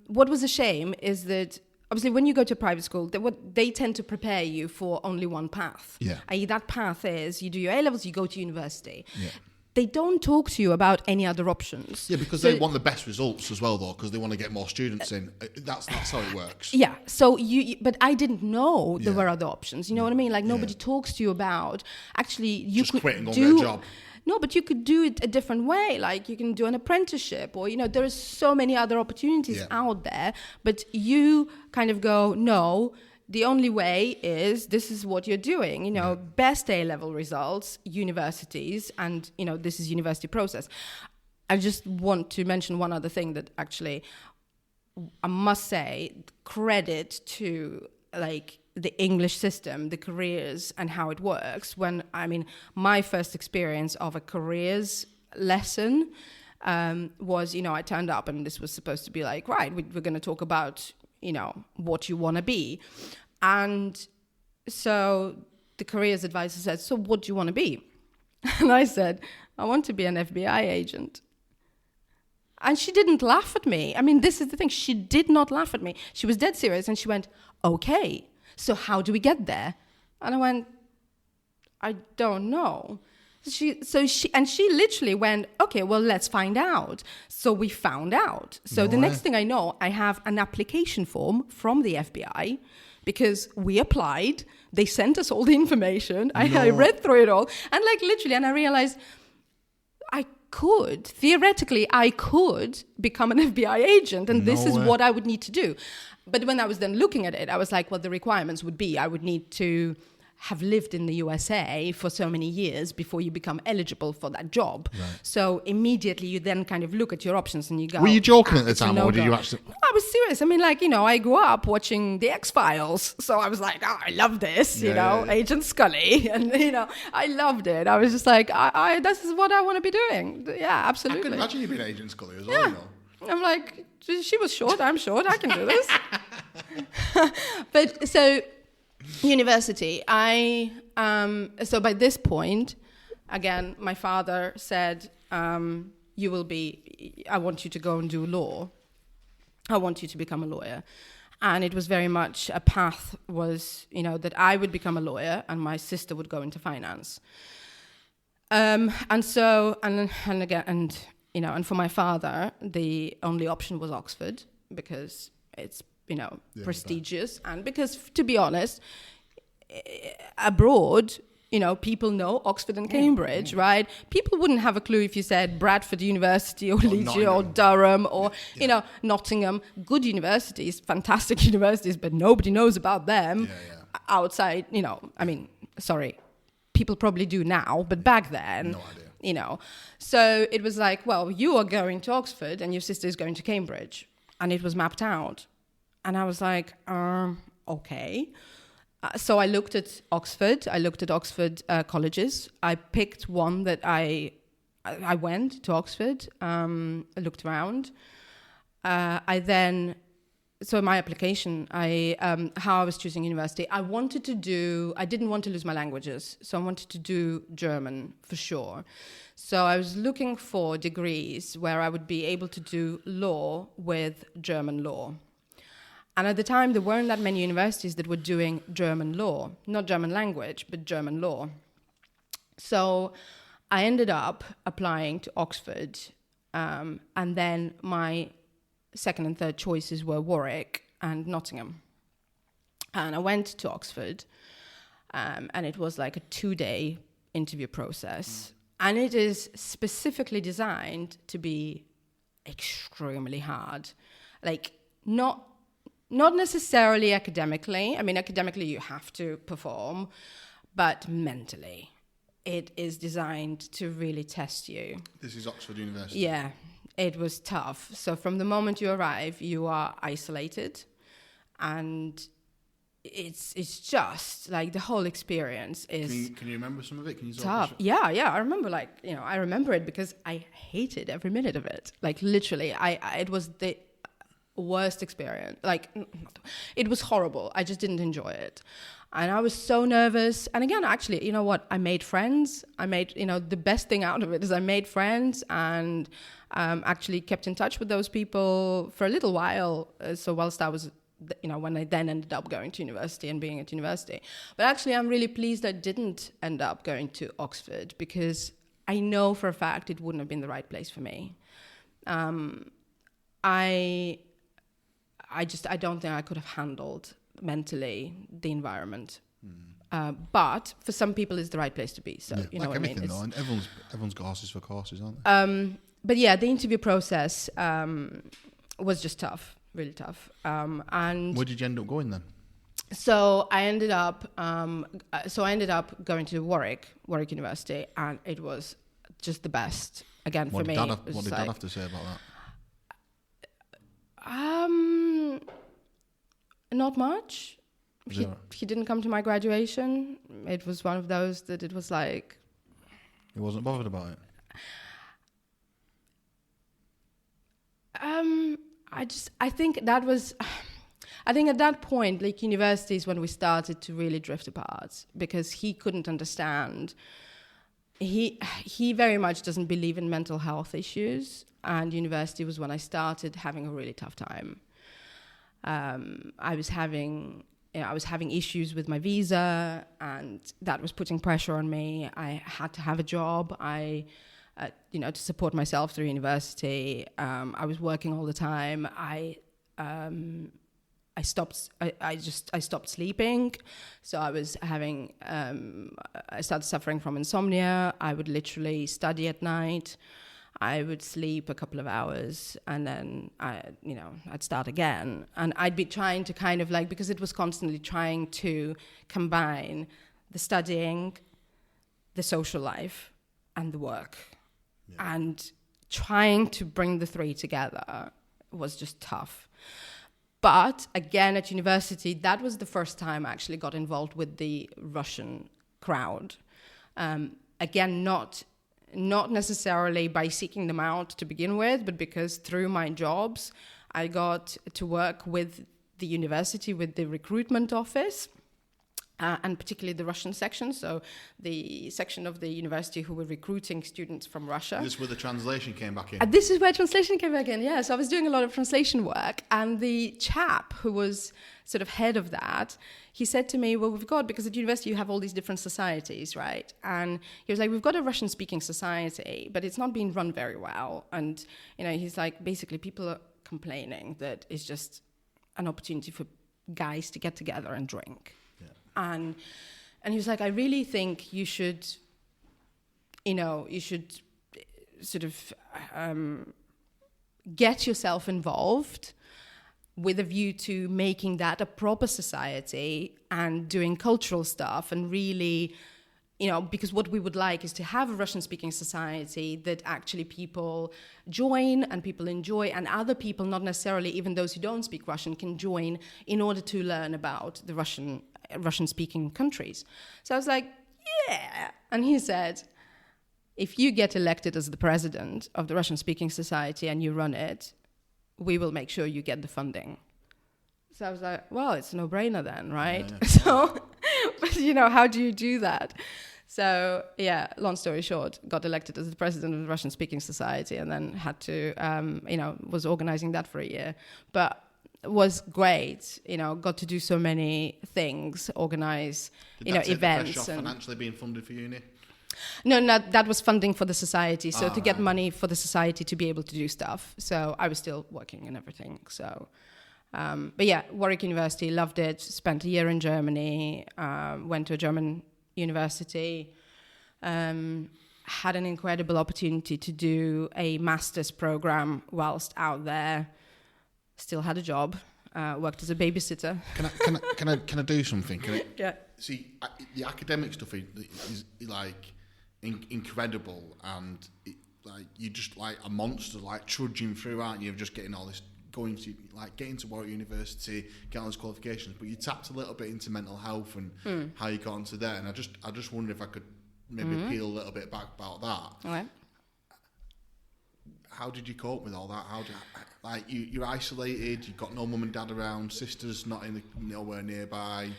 what was a shame is that obviously when you go to private school, they tend to prepare you for only one path. Yeah. I.e., that path is you do your A levels, you go to university. Yeah. They don't talk to you about any other options. Yeah, because they want the best results as well, though, because they want to get more students in. That's how it works. Yeah. So but I didn't know there were other options. You know what I mean? Like nobody talks to you about actually you just could quit and go get a job. No, but you could do it a different way. Like you can do an apprenticeship, or there are so many other opportunities out there. But you kind of go, no. The only way is this is what you're doing, best A-level results, universities, and, this is university process. I just want to mention one other thing that actually I must say credit to like the English system, the careers and how it works. My first experience of a careers lesson was, I turned up and this was supposed to be like, right, we're going to talk about what you want to be. And so the careers advisor said, so what do you want to be? And I said, I want to be an FBI agent. And she didn't laugh at me. I mean, this is the thing. She did not laugh at me. She was dead serious. And she went, okay, so how do we get there? And I went, I don't know. She literally went, okay, well, let's find out. So we found out. So the next thing I know, I have an application form from the FBI because we applied. They sent us all the information. I read through it all. And and I realized theoretically, I could become an FBI agent. And this is what I would need to do. But when I was then looking at it, I was like, well, the requirements would be I would need to have lived in the USA for so many years before you become eligible for that job. Right. So immediately you then kind of look at your options and you go... Were you joking at the time or did you actually... No, I was serious. I mean, I grew up watching The X-Files. So I was like, I love this, Agent Scully. And, I loved it. I was just like, this is what I want to be doing. Yeah, absolutely. I could imagine you being Agent Scully as well, I'm like, she was short, I'm short, I can do this. But so... University. So by this point, again, my father said, I want you to go and do law. I want you to become a lawyer. And it was very much a path was, that I would become a lawyer and my sister would go into finance. And for my father, the only option was Oxford because it's prestigious. And because, to be honest, abroad, people know Oxford and Cambridge, right? People wouldn't have a clue if you said Bradford University or Leeds or Durham or, Nottingham. Good universities, fantastic universities, but nobody knows about them outside, people probably do now, but back then, no idea. So it was like, well, you are going to Oxford and your sister is going to Cambridge. And it was mapped out. And I was like, okay. So I looked at Oxford. I looked at Oxford colleges. I picked one that I went to Oxford. I looked around. So in my application, how I was choosing university, I didn't want to lose my languages. So I wanted to do German for sure. So I was looking for degrees where I would be able to do law with German law. And at the time, there weren't that many universities that were doing German law, not German language, but German law. So I ended up applying to Oxford, and then my second and third choices were Warwick and Nottingham. And I went to Oxford, and it was like a 2-day interview process. And it is specifically designed to be extremely hard. Like, not necessarily academically. I mean, academically you have to perform, but mentally it is designed to really test you. This is Oxford University? Yeah, it was tough. So from the moment you arrive, you are isolated, and it's just like the whole experience is Can you remember some of it? Can you tough? Yeah. I remember, I remember it because I hated every minute of it. Like, literally, it was the worst experience. Like, it was horrible. I just didn't enjoy it. And I was so nervous. And again, actually, you know what? I made friends. The best thing out of it is I made friends and actually kept in touch with those people for a little while. So whilst I was, when I then ended up going to university and being at university. But actually, I'm really pleased I didn't end up going to Oxford, because I know for a fact it wouldn't have been the right place for me. I don't think I could have handled mentally the environment. But for some people, it's the right place to be. So, yeah, you know like what I mean? Everything, though, and everyone's got horses for courses, aren't they? But yeah, the interview process was just tough, really tough. And where did you end up going then? So I ended up going to Warwick University, and it was just the best. Again, for me. What did Dad have to say about that? Not much. He didn't come to my graduation. It was one of those that it was like... He wasn't bothered about it? I think at that point, like, universities, when we started to really drift apart, because he couldn't understand. He very much doesn't believe in mental health issues, and university was when I started having a really tough time. I was having issues with my visa, and that was putting pressure on me. I had to have a job. To support myself through university. I was working all the time. I stopped sleeping. So I was I started suffering from insomnia. I would literally study at night. I would sleep a couple of hours, and then I'd start again. And I'd be trying to kind of because it was constantly trying to combine the studying, the social life, and the work. Yeah. And trying to bring the three together was just tough. But again, at university, that was the first time I actually got involved with the Russian crowd. Again, not necessarily by seeking them out to begin with, but because through my jobs, I got to work with the university, with the recruitment office, and particularly the Russian section, so the section of the university who were recruiting students from Russia. This is where the translation came back in. This is where translation came back in, yeah. So I was doing a lot of translation work, and the chap who was sort of head of that, he said to me, well, because at university you have all these different societies, right? And he was like, we've got a Russian-speaking society, but it's not being run very well. And, he's like, basically people are complaining that it's just an opportunity for guys to get together and drink. And he was like, I really think you should sort of get yourself involved with a view to making that a proper society and doing cultural stuff, and really, because what we would like is to have a Russian-speaking society that actually people join and people enjoy, and other people, not necessarily even those who don't speak Russian, can join in order to learn about the Russian Russian-speaking countries. So I was like, yeah. And he said, if you get elected as the president of the Russian-speaking society and you run it, we will make sure you get the funding. So I was like, well, it's a no-brainer then, right? Yeah. So, but how do you do that? So yeah, long story short, got elected as the president of the Russian-speaking society, and then had to, was organizing that for a year. But it was great, got to do so many things, organize, events. Did that take the pressure off financially being funded for uni? No, that was funding for the society. So to get money for the society to be able to do stuff. So I was still working and everything. So, but yeah, Warwick University, loved it. Spent a year in Germany, went to a German university, had an incredible opportunity to do a master's program whilst out there. Still had a job, worked as a babysitter. Can I do something? Yeah. See, the academic stuff is like incredible, and you're just like a monster, like trudging through, aren't you? Just getting all this, getting to Warwick University, getting all these qualifications. But you tapped a little bit into mental health and how you got into there, and I just wonder if I could maybe peel a little bit back about that. Okay. How did you cope with all that? You're isolated, you've got no mum and dad around, sisters nowhere nearby.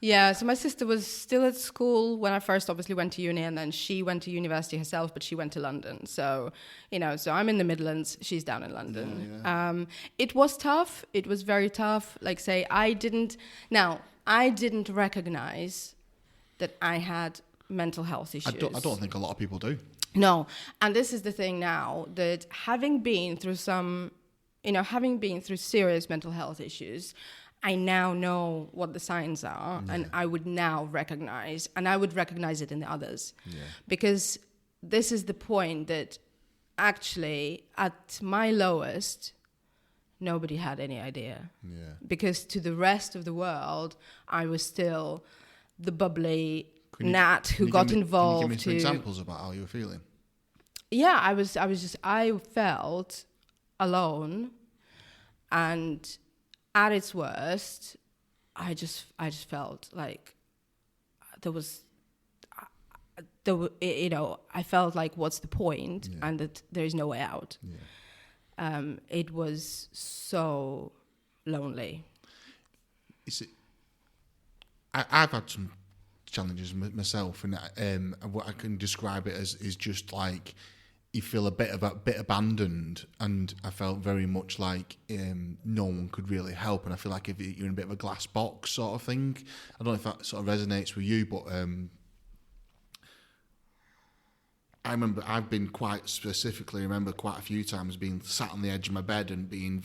Yeah, so my sister was still at school when I first obviously went to uni, and then she went to university herself, but she went to London. So, so I'm in the Midlands, she's down in London. Yeah. It was tough. It was very tough. I didn't recognize that I had mental health issues. I don't think a lot of people do. No, and this is the thing now, that having been through serious mental health issues, I now know what the signs are, and I would now recognize it in the others. Yeah. Because this is the point that actually at my lowest, nobody had any idea. Yeah. Because to the rest of the world, I was still the bubbly Nat who got involved. Can you give me some examples about how you were feeling? Yeah, I felt alone, and at its worst, I just felt like I felt like, what's the point? Yeah. And that there is no way out. Yeah. It was so lonely. I've had some challenges myself, and what I can describe it as is just like you feel a bit abandoned, and I felt very much like no one could really help, and I feel like if you're in a bit of a glass box sort of thing. I don't know if that sort of resonates with you, but I remember quite a few times being sat on the edge of my bed and being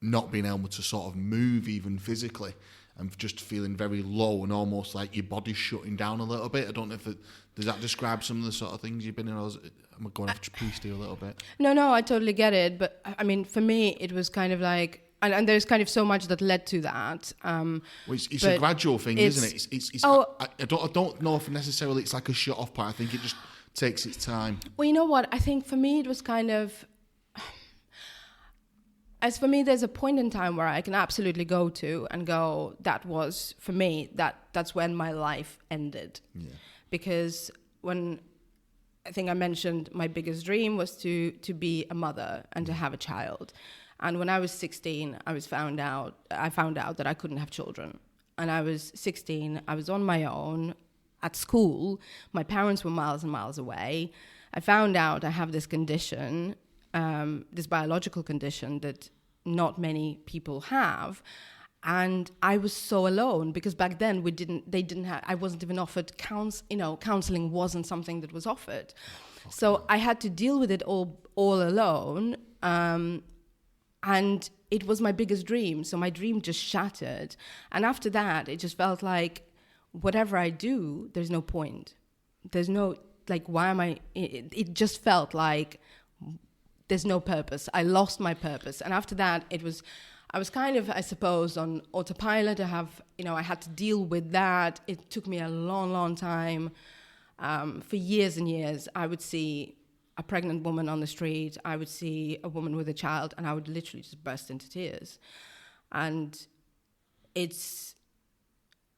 not being able to sort of move even physically, and just feeling very low and almost like your body's shutting down a little bit. I don't know does that describe some of the sort of things you've been in, or am I going off piece a little bit? No, I totally get it. But I mean, for me, it was kind of like, and there's kind of so much that led to that. It's a gradual thing, isn't it? I don't know if necessarily it's like a shut off point. I think it just takes its time. Well, you know what? I think for me, it was kind of, as for me, there's a point in time where I can absolutely go to and go, that was, for me, that's when my life ended. Yeah. Because when, I think I mentioned, my biggest dream was to be a mother and to have a child. And when I was 16, I found out that I couldn't have children. And I was 16, I was on my own at school. My parents were miles and miles away. I found out I have this condition, this biological condition that not many people have, and I was so alone because back then I wasn't even offered counseling wasn't something that was offered. Okay. So I had to deal with it all alone, and it was my biggest dream. So my dream just shattered, and after that, it just felt like whatever I do, there's no point. There's no why am I? It just felt like there's no purpose. I lost my purpose. And after that, I was kind of, I suppose, on autopilot. I had to deal with that. It took me a long, long time. For years and years, I would see a pregnant woman on the street. I would see a woman with a child, and I would literally just burst into tears. And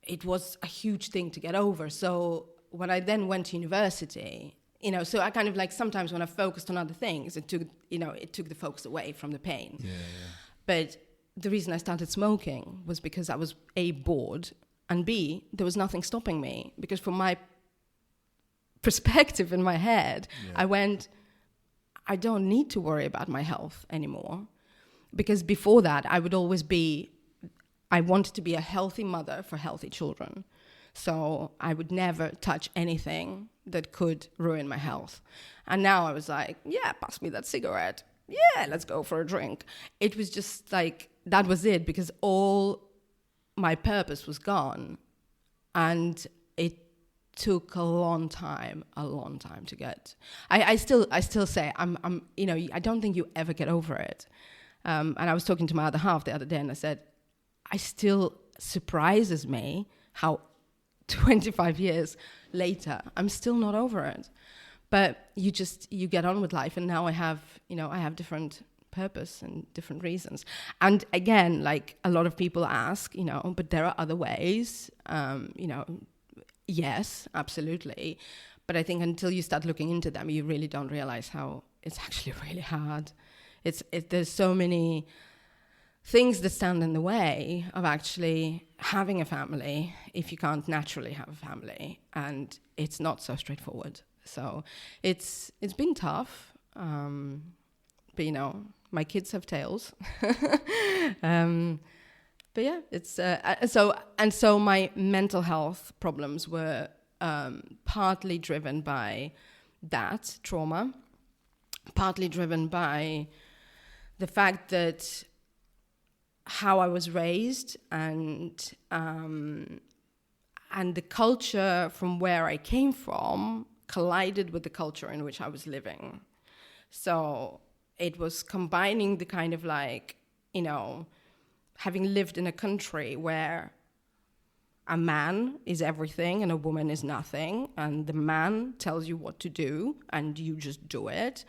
it was a huge thing to get over. So when I then went to university, so I kind of like, sometimes when I focused on other things, it took the focus away from the pain. Yeah. But the reason I started smoking was because I was A, bored, and B, there was nothing stopping me. Because from my perspective in my head, I went, I don't need to worry about my health anymore. Because before that, I wanted to be a healthy mother for healthy children. So I would never touch anything that could ruin my health. And now I was like, yeah, pass me that cigarette. Yeah, let's go for a drink. It was just like, that was it, because all my purpose was gone. And it took a long time to get. I still say, I don't think you ever get over it. And I was talking to my other half the other day, and I said, I still surprises me how 25 years later, I'm still not over it. But you get on with life. And now I have different purpose and different reasons. And again, like a lot of people ask, but there are other ways, yes, absolutely. But I think until you start looking into them, you really don't realize how it's actually really hard. There's so many things that stand in the way of actually having a family if you can't naturally have a family, and it's not so straightforward. So it's been tough, but my kids have tails. But yeah, it's so my mental health problems were partly driven by that trauma, partly driven by the fact that how I was raised and the culture from where I came from collided with the culture in which I was living. So it was combining the kind of like, having lived in a country where a man is everything and a woman is nothing, and the man tells you what to do and you just do it,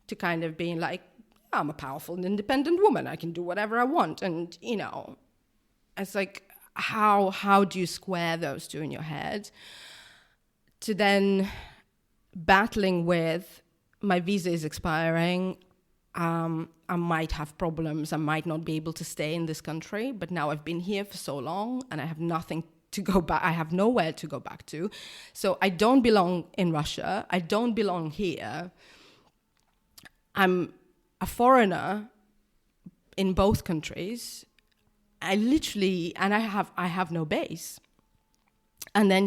to kind of being like, I'm a powerful and independent woman, I can do whatever I want. And, it's like, how do you square those two in your head? To then battling with, my visa is expiring, I might have problems, I might not be able to stay in this country, but now I've been here for so long and I have nothing to go back, I have nowhere to go back to. So I don't belong in Russia, I don't belong here. I'm a foreigner in both countries. I have no base. And then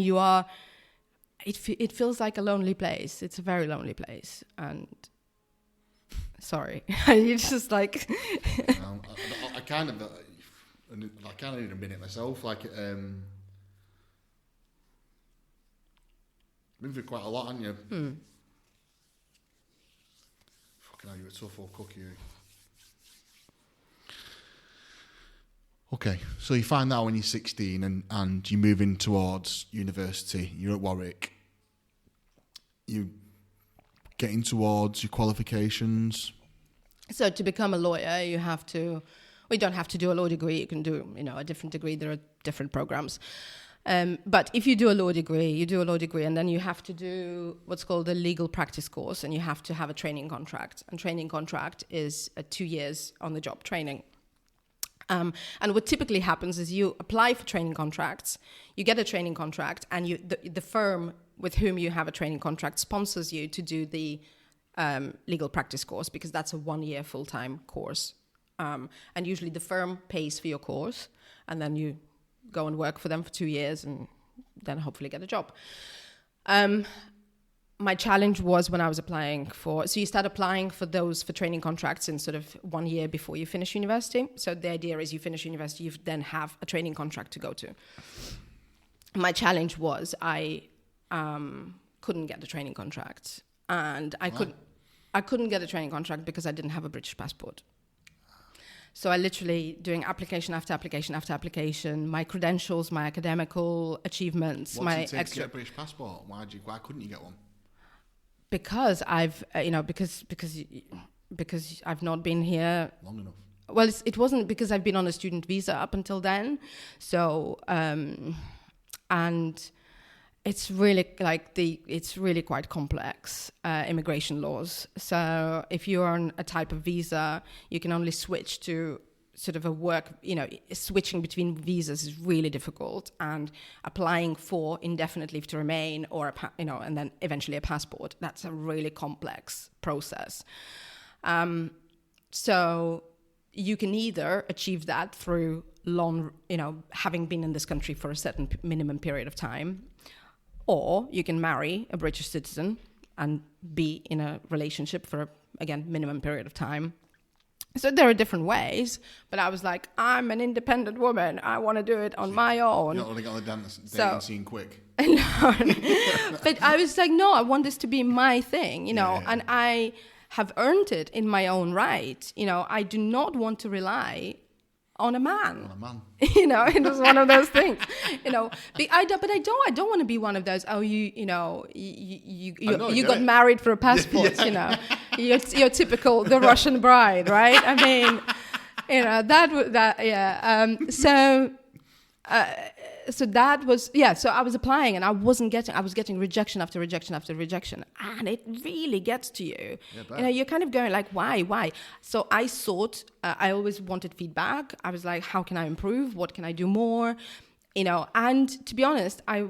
it feels like a lonely place. It's a very lonely place. And sorry, it's just like. I kind of need a minute myself. Like, been through quite a lot, haven't you? Fucking hell, you're a tough old cookie. Okay, so you find that when you're 16 and you're moving towards university, you're at Warwick, you getting towards your qualifications. So to become a lawyer, you don't have to do a law degree, you can do, a different degree, there are different programs. But if you do a law degree, and then you have to do what's called a legal practice course, and you have to have a training contract. And training contract is 2 years on the job training. And what typically happens is you apply for training contracts, you get a training contract, and the firm with whom you have a training contract sponsors you to do the legal practice course, because that's a 1-year full-time course. And usually the firm pays for your course, and then you go and work for them for 2 years and then hopefully get a job. My challenge was when I was applying so you start applying for training contracts in sort of 1 year before you finish university. So the idea is you finish university, you then have a training contract to go to. My challenge was I couldn't get a training contract. And I couldn't get a training contract because I didn't have a British passport. So I literally doing application after application after application, my credentials, my academical achievements, What's my it take extra. to get a British passport? Why couldn't you get one? Because I've, because I've not been here long enough. Well, it wasn't because I've been on a student visa up until then. So and it's really quite complex, immigration laws. So if you're on a type of visa, you can only switch to sort of a work, switching between visas is really difficult, and applying for indefinite leave to remain or and then eventually a passport, that's a really complex process. So you can either achieve that through long, having been in this country for a certain minimum period of time, or you can marry a British citizen and be in a relationship for, again, minimum period of time. So there are different ways, but I was like, I'm an independent woman. I want to do it on my own. You don't want to get on the dating scene quick. No. But I was like, no, I want this to be my thing, and I have earned it in my own right. I do not want to rely on a man. It was one of those things. But I don't want to be one of those. Oh, you got married for a passport. You're typical the Russian bride, right? I mean, So that was, so I was applying and I was getting rejection after rejection after rejection. And it really gets to you. Yeah, you're kind of going like, why? So I I always wanted feedback. I was like, how can I improve? What can I do more? And to be honest, I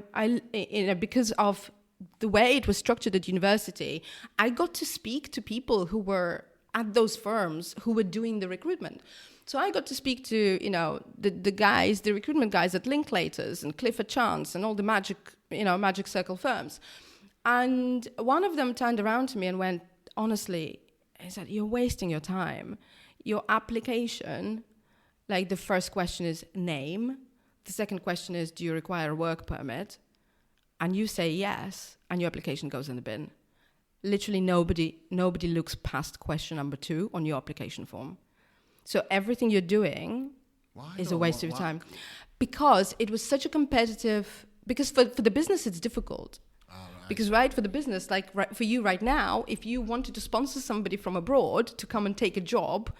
because of the way it was structured at university, I got to speak to people who were at those firms who were doing the recruitment. So I got to speak to, the recruitment guys at Linklaters and Clifford Chance and all the magic circle firms. And one of them turned around to me and went, honestly, he said, you're wasting your time. Your application, like the first question is name. The second question is, do you require a work permit? And you say yes, and your application goes in the bin. Literally nobody looks past question number 2 on your application form. So everything you're doing is a waste of your time. Because it was such a competitive... Because for the business, it's difficult. Oh, right. Because, for the business, for you right now, if you wanted to sponsor somebody from abroad to come and take a job,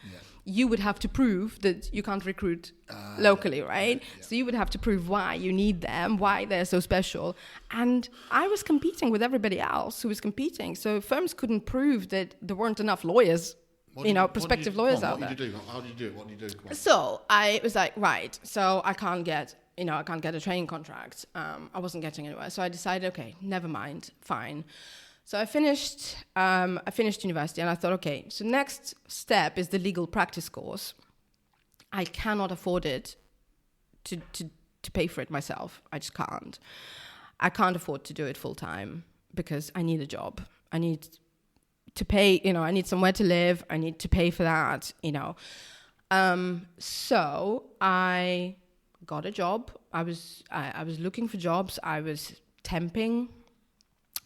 you would have to prove that you can't recruit locally, right? Yeah. So you would have to prove why you need them, why they're so special. And I was competing with everybody else who was competing. So firms couldn't prove that there weren't enough lawyers, prospective lawyers out there. How do you do it? What do you do? So I was like, right, so I can't get a training contract. I wasn't getting anywhere. So I decided, okay, never mind, fine. So I finished university and I thought, okay, so next step is the legal practice course. I cannot afford it to pay for it myself. I just can't. I can't afford to do it full time because I need a job. I need to pay, I need somewhere to live. I need to pay for that, So I got a job. I was looking for jobs. I was temping.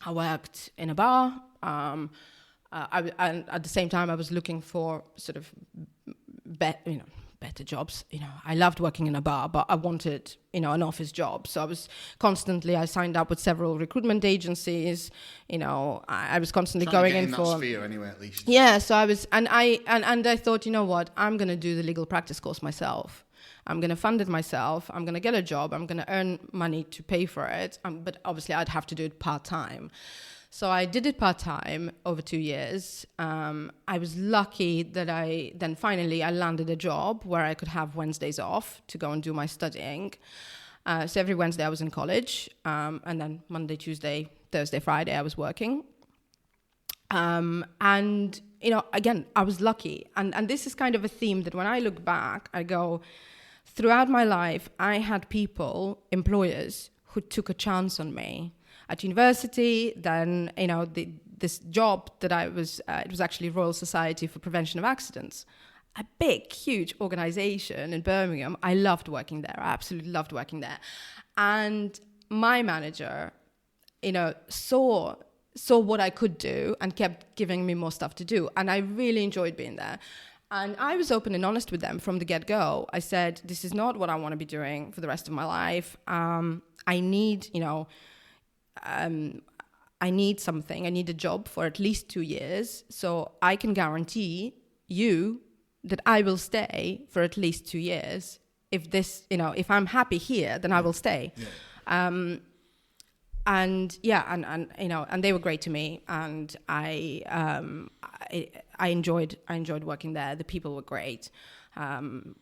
I worked in a bar. And at the same time, I was looking for sort of better jobs. I loved working in a bar, but I wanted, an office job. So I signed up with several recruitment agencies. I was constantly going in for that sphere anyway, at least. Yeah. So I was, and I thought, I'm going to do the legal practice course myself. I'm going to fund it myself. I'm going to get a job. I'm going to earn money to pay for it. But obviously, I'd have to do it part-time. So I did it part-time over 2 years. I was lucky that I landed a job where I could have Wednesdays off to go and do my studying. So every Wednesday I was in college. And then Monday, Tuesday, Thursday, Friday, I was working. And, again, I was lucky. And this is kind of a theme that when I look back, I go... Throughout my life, I had employers who took a chance on me. At university, then, this job that I was, it was actually Royal Society for Prevention of Accidents, a big, huge organization in Birmingham. I loved working there. I absolutely loved working there. And my manager, saw what I could do and kept giving me more stuff to do. And I really enjoyed being there. And I was open and honest with them from the get-go. I said, this is not what I want to be doing for the rest of my life. I need, I need something. I need a job for at least 2 years. So I can guarantee you that I will stay for at least 2 years. If I'm happy here, then I will stay. And they were great to me, and I enjoyed working there. The people were great.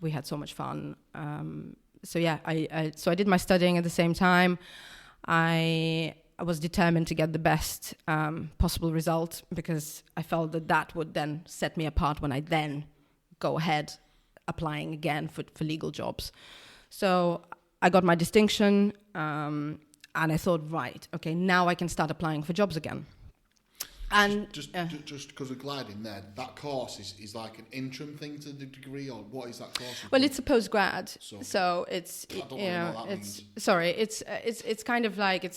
We had so much fun. So I did my studying at the same time. I was determined to get the best possible result, because I felt that would then set me apart when I then go ahead applying again for legal jobs. So I got my distinction, and I thought, right, okay, now I can start applying for jobs again. And just because we're gliding there, that course is like an interim thing to the degree, or what is that course? Well, it's a postgrad, so it's I don't really know what that means. Sorry, it's kind of like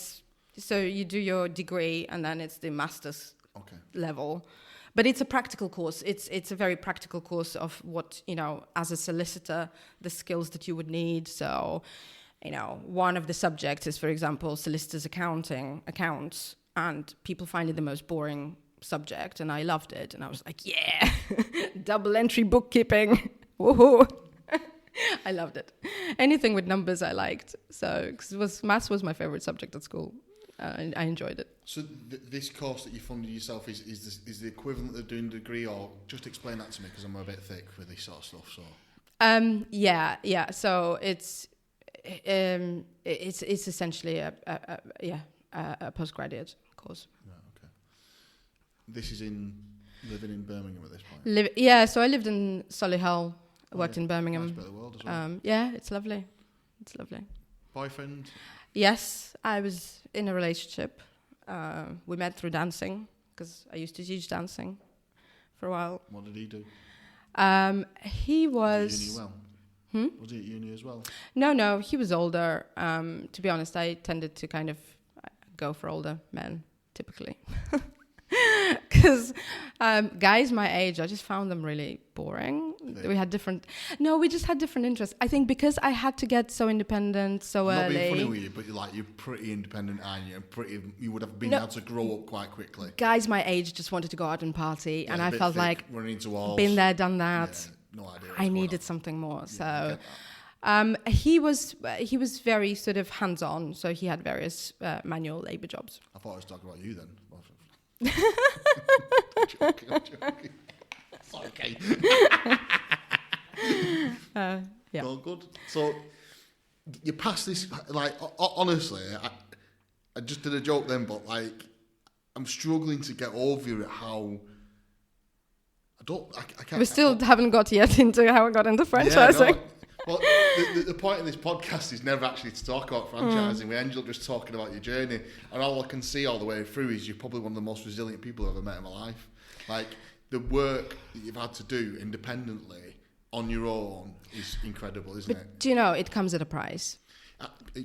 so you do your degree and then it's the master's level, but it's a practical course. It's a very practical course of what, as a solicitor, the skills that you would need. So, one of the subjects is, for example, solicitors accounts. And people find it the most boring subject, and I loved it. And I was like, yeah, double entry bookkeeping, woohoo! I loved it. Anything with numbers I liked. So, because maths was my favorite subject at school. I enjoyed it. So this course that you funded yourself is the equivalent of doing a degree, or just explain that to me, because I'm a bit thick with this sort of stuff. So. Yeah. So it's essentially a postgraduate course. Yeah, okay. This is living in Birmingham at this point? So I lived in Solihull, worked in Birmingham. Nice bit of the world as well. Yeah, it's lovely. Boyfriend? Yes, I was in a relationship. We met through dancing, because I used to teach dancing for a while. What did he do? He was... Was he at uni well? Was he at uni as well? No, he was older. To be honest, I tended to kind of go for older men, typically. Because guys my age, I just found them really boring. We just had different interests. I think because I had to get so independent so early. Not being funny with you, but you're pretty independent, aren't you? And you would have been able to grow up quite quickly. Guys my age just wanted to go out and party, and I felt like running into walls. Been there, done that. Yeah, no idea. I needed something more. Yeah, so he was very sort of hands-on. So he had various manual labor jobs. I thought I was talking about you then. I'm joking. It's okay. Yeah. All good. So you passed this, like, honestly, I just did a joke then, but like, I'm struggling to get over how I can't. We still haven't got yet into how I got into franchising. Yeah, no, well, the point of this podcast is never actually to talk about franchising. We end up just talking about your journey, and all I can see all the way through is you're probably one of the most resilient people I've ever met in my life. Like, the work that you've had to do independently on your own is incredible, isn't it? Do you know, it comes at a price.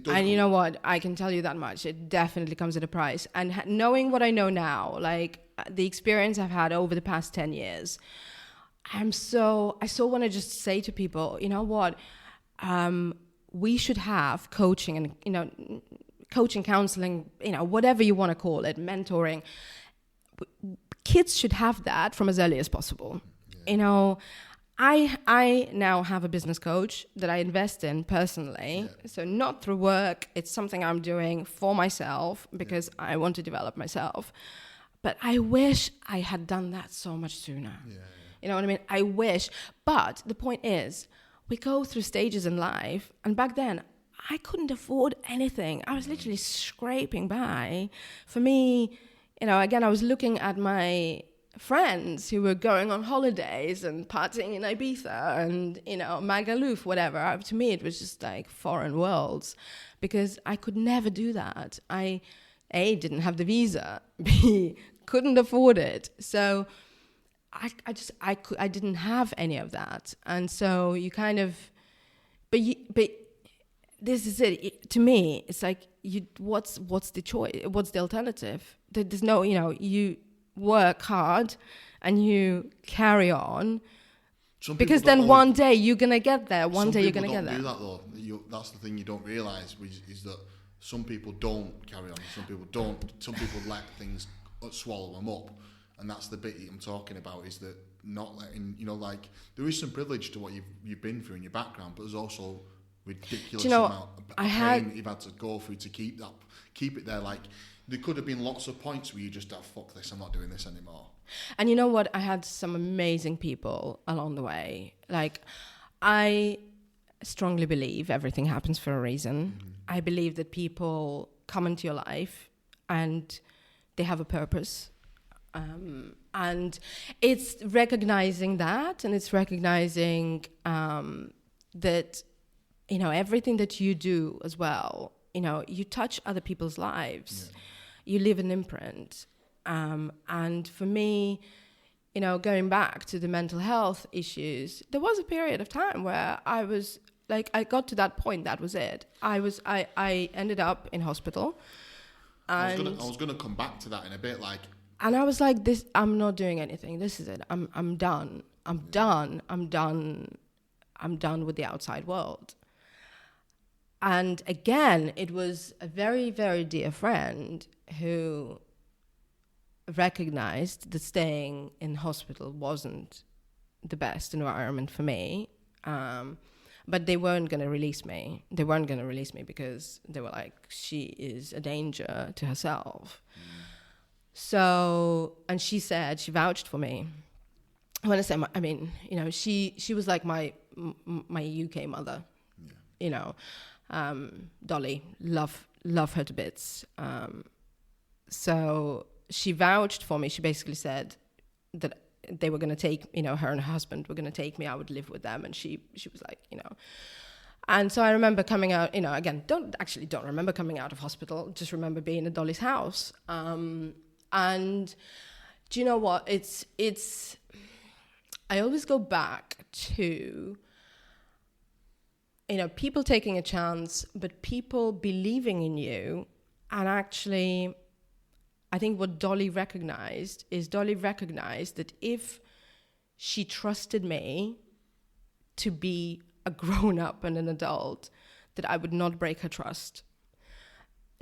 And you know what? I can tell you that much. It definitely comes at a price. And knowing what I know now, like the experience I've had over the past 10 years, I so want to just say to people, you know what? We should have coaching and, coaching, counseling, whatever you want to call it, mentoring. Kids should have that from as early as possible. Yeah. I now have a business coach that I invest in personally. Yeah. So not through work. It's something I'm doing for myself because I want to develop myself. But I wish I had done that so much sooner. Yeah. You know what I mean? I wish. But the point is, we go through stages in life. And back then, I couldn't afford anything. I was literally scraping by. For me, again, I was looking at my friends who were going on holidays and partying in Ibiza and, Magaluf, whatever. To me, it was just like foreign worlds because I could never do that. I, A, didn't have the visa, B, couldn't afford it. So I didn't have any of that. And so you kind of, but this is it. To me, it's like, what's the choice? What's the alternative? There's no, you work hard and you carry on because then one day you're going to get there. One day you're going to get there. Some people don't do that though. That's the thing you don't realise is that some people don't carry on. Some people don't. Some people let things swallow them up. And that's the bit I'm talking about, is that not letting, like, there is some privilege to what you've been through in your background, but there's also ridiculous Do you know, amount of pain that you've had to go through to keep it there. Like, there could have been lots of points where you just fuck this, I'm not doing this anymore. And you know what? I had some amazing people along the way. Like, I strongly believe everything happens for a reason. Mm-hmm. I believe that people come into your life and they have a purpose. And it's recognizing that, and it's recognizing that, you know, everything that you do as well, you know, you touch other people's lives. Yeah. You leave an imprint. And for me, you know, going back to the mental health issues, there was a period of time where I was like, I got to that point, that was it. I ended up in hospital. And I was gonna come back to that in a bit, like. And I was like, this, I'm not doing anything. This is it. I'm done. I'm done with the outside world. And again, it was a very, very dear friend who recognized that staying in hospital wasn't the best environment for me. But they weren't going to release me. They weren't going to release me because they were like, she is a danger to herself. So, and she said, she vouched for me. When I say, I mean, you know, she was like my UK mother, you know. Dolly, love her to bits. So she vouched for me. She basically said that they were going to take, you know, her and her husband were going to take me. I would live with them. And she was like, you know. And so I remember coming out, you know, again, don't remember coming out of hospital. Just remember being at Dolly's house. And do you know what? It's. I always go back to, you know, people taking a chance, but people believing in you. And actually, I think what Dolly recognized that if she trusted me to be a grown-up and an adult, that I would not break her trust.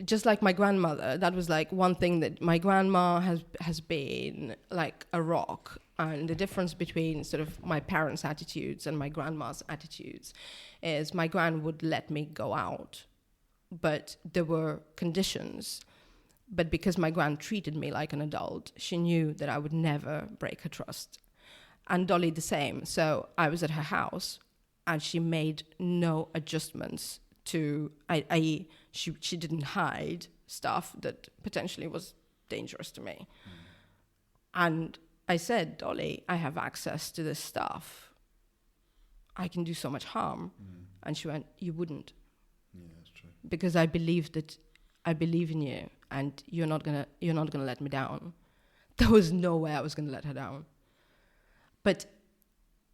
Just like my grandmother, that was like one thing that my grandma has been like a rock. And the difference between sort of my parents' attitudes and my grandma's attitudes is my gran would let me go out, but there were conditions. But because my gran treated me like an adult, she knew that I would never break her trust. And Dolly the same. So I was at her house and she made no adjustments to, i.e. she didn't hide stuff that potentially was dangerous to me. And I said, Dolly, I have access to this stuff. I can do so much harm. And she went, you wouldn't. Yeah, that's true. Because I believe in you and you're not gonna let me down. There was no way I was gonna let her down. But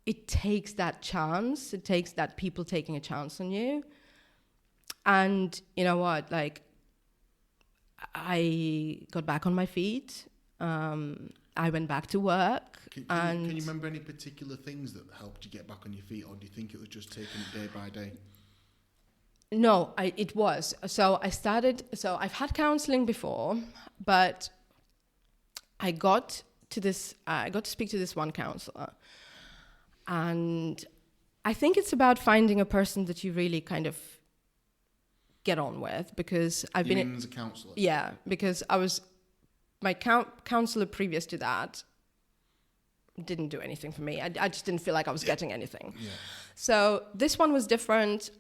it takes that chance. It takes that people taking a chance on you. And you know what? Like, I got back on my feet. I went back to work. Can you remember any particular things that helped you get back on your feet, or do you think it was just taking it day by day? No, it was. So I've had counseling before, but I got to speak to this one counselor. And I think it's about finding a person that you really kind of get on with, because I've been as a counselor. Yeah, because my counselor previous to that didn't do anything for me. I just didn't feel like I was getting anything. Yeah. So this one was different.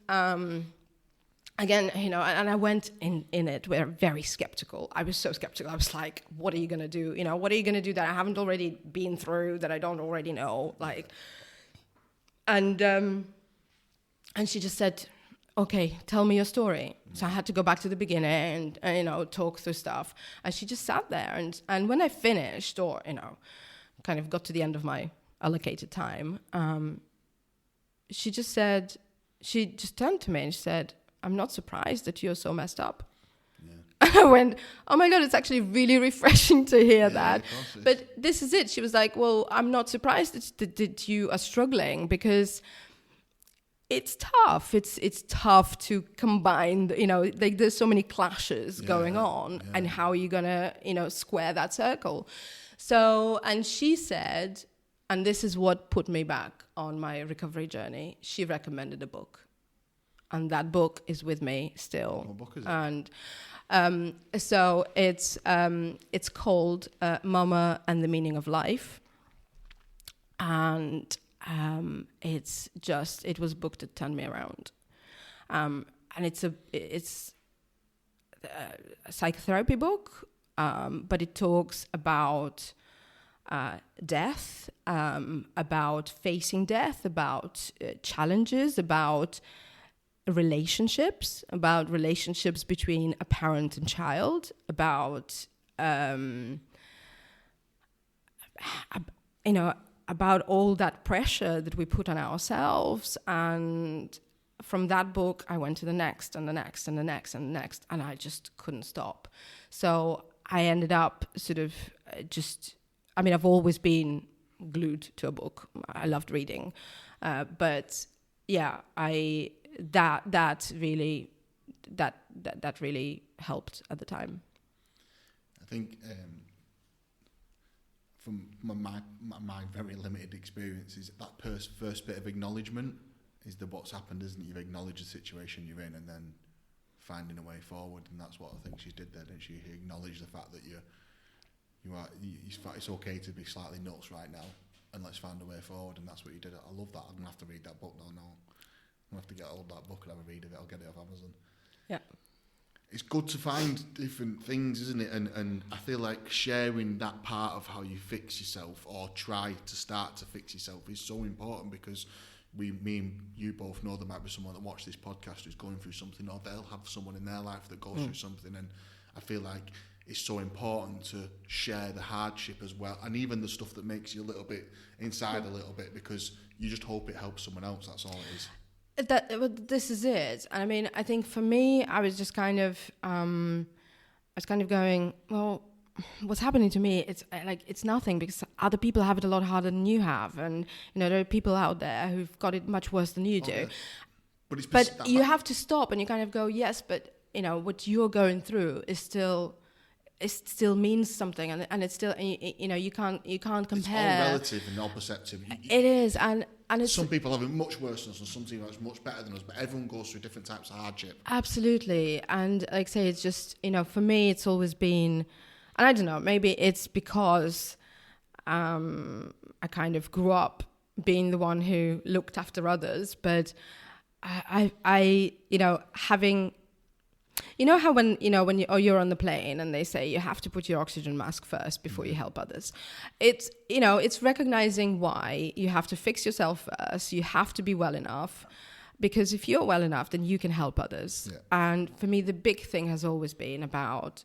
Again, you know, and I went in it very skeptical. I was so skeptical. I was like, what are you going to do? You know, what are you going to do that I haven't already been through, that I don't already know? Like, and she just said, okay, tell me your story. So I had to go back to the beginning and you know, talk through stuff. And she just sat there. And when I finished, or, you know, kind of got to the end of my allocated time, she just turned to me and she said, I'm not surprised that you're so messed up. Yeah. And I went, oh my God, it's actually really refreshing to hear that. But this is it. She was like, well, I'm not surprised that you are struggling, because it's tough. It's tough to combine, you know, like there's so many clashes going on, and how are you going to, you know, square that circle? So, and she said, and this is what put me back on my recovery journey, she recommended a book. and that book is with me still. What book is it? And so it's called Mama and the Meaning of Life, and it was booked to turn me around, and it's a psychotherapy book, but it talks about death, about facing death, about challenges, about relationships between a parent and child, about about all that pressure that we put on ourselves. And from that book, I went to the next and the next and the next and the next, and I just couldn't stop. So I ended up sort of I've always been glued to a book. I loved reading, but yeah, that really helped at the time. I think from my very limited experiences, that first bit of acknowledgement is what's happened, isn't it? You've acknowledged the situation you're in, and then finding a way forward, and that's what I think she did there, didn't she? She acknowledged the fact that it's okay to be slightly nuts right now, and let's find a way forward, and that's what you did. I love that. I'm gonna have to read that book now. I'm gonna have to get hold of that book and have a read of it. I'll get it off Amazon. Yeah. It's good to find different things, isn't it? And I feel like sharing that part of how you fix yourself or try to start to fix yourself is so important, because me and you both know there might be someone that watches this podcast who's going through something, or they'll have someone in their life that goes through something, and I feel like it's so important to share the hardship as well, and even the stuff that makes you a little bit inside a little bit, because you just hope it helps someone else. That's all it is. This is it. And I mean, I think for me, I was just kind of going, well, what's happening to me? It's nothing, because other people have it a lot harder than you have, and there are people out there who've got it much worse than you do. But you have to stop and you kind of go, yes, but what you're going through is still. It still means something, and it's still you can't compare. It's all relative and all perceptive. It is, and it's, some people have it much worse than us, and some people have it much better than us. But everyone goes through different types of hardship. Absolutely, and like I say, it's just for me, it's always been, and I don't know, maybe it's because I kind of grew up being the one who looked after others, but I having. How when you're on the plane and they say you have to put your oxygen mask first before you help others. It's it's recognizing why you have to fix yourself first. You have to be well enough, because if you're well enough, then you can help others. Yeah. And for me, the big thing has always been about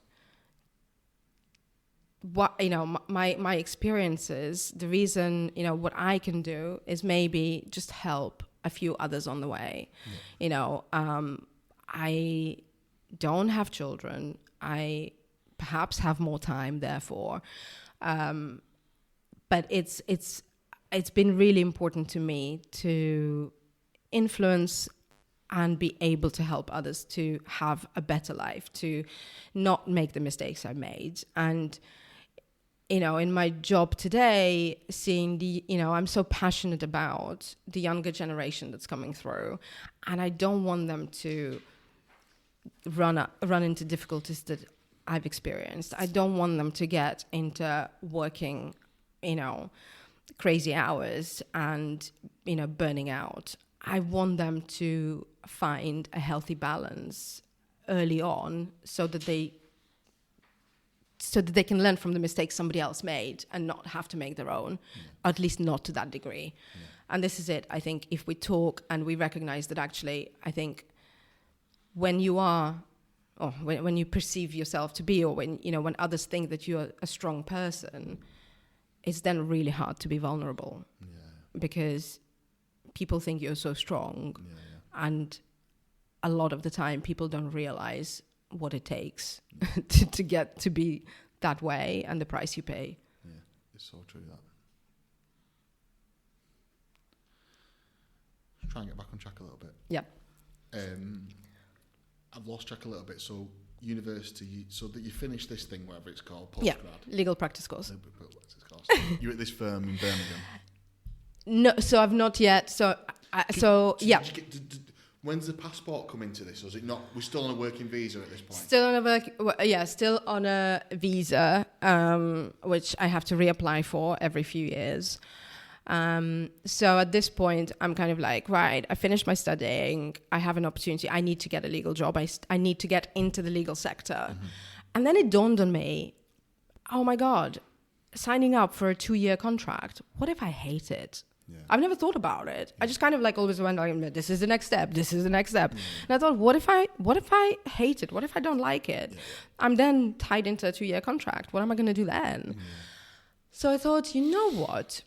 what my experiences. The reason what I can do is maybe just help a few others on the way. Yeah. I don't have children. I perhaps have more time, therefore, but it's been really important to me to influence and be able to help others to have a better life, to not make the mistakes I made. And in my job today, seeing I'm so passionate about the younger generation that's coming through, and I don't want them to run into difficulties that I've experienced. I don't want them to get into working, crazy hours and, burning out. I want them to find a healthy balance early on so that they can learn from the mistakes somebody else made and not have to make their own, at least not to that degree. Yeah. And this is it. I think if we talk and we recognize that actually, I think when you are, or when you perceive yourself to be, or when others think that you're a strong person, it's then really hard to be vulnerable, because people think you're so strong, and a lot of the time people don't realize what it takes to get to be that way and the price you pay. Yeah, it's so true that. Try and get back on track a little bit. Yeah. I've lost track a little bit. So university, so that you finish this thing, whatever it's called, postgrad. Yeah, legal practice course. You're at this firm in Birmingham. No, so I've not yet. When's the passport come into this? Or is it not? We're still on a working visa at this point. Still on a visa, which I have to reapply for every few years. So at this point, I'm kind of like, right, I finished my studying. I have an opportunity. I need to get a legal job. I need to get into the legal sector. Mm-hmm. And then it dawned on me, oh my God, signing up for a 2-year contract. What if I hate it? Yeah. I've never thought about it. Yeah. I just kind of like always went like, this is the next step. This is the next step. Yeah. And I thought, what if I hate it? What if I don't like it? Yeah. I'm then tied into a 2-year contract. What am I going to do then? Yeah. So I thought, you know what?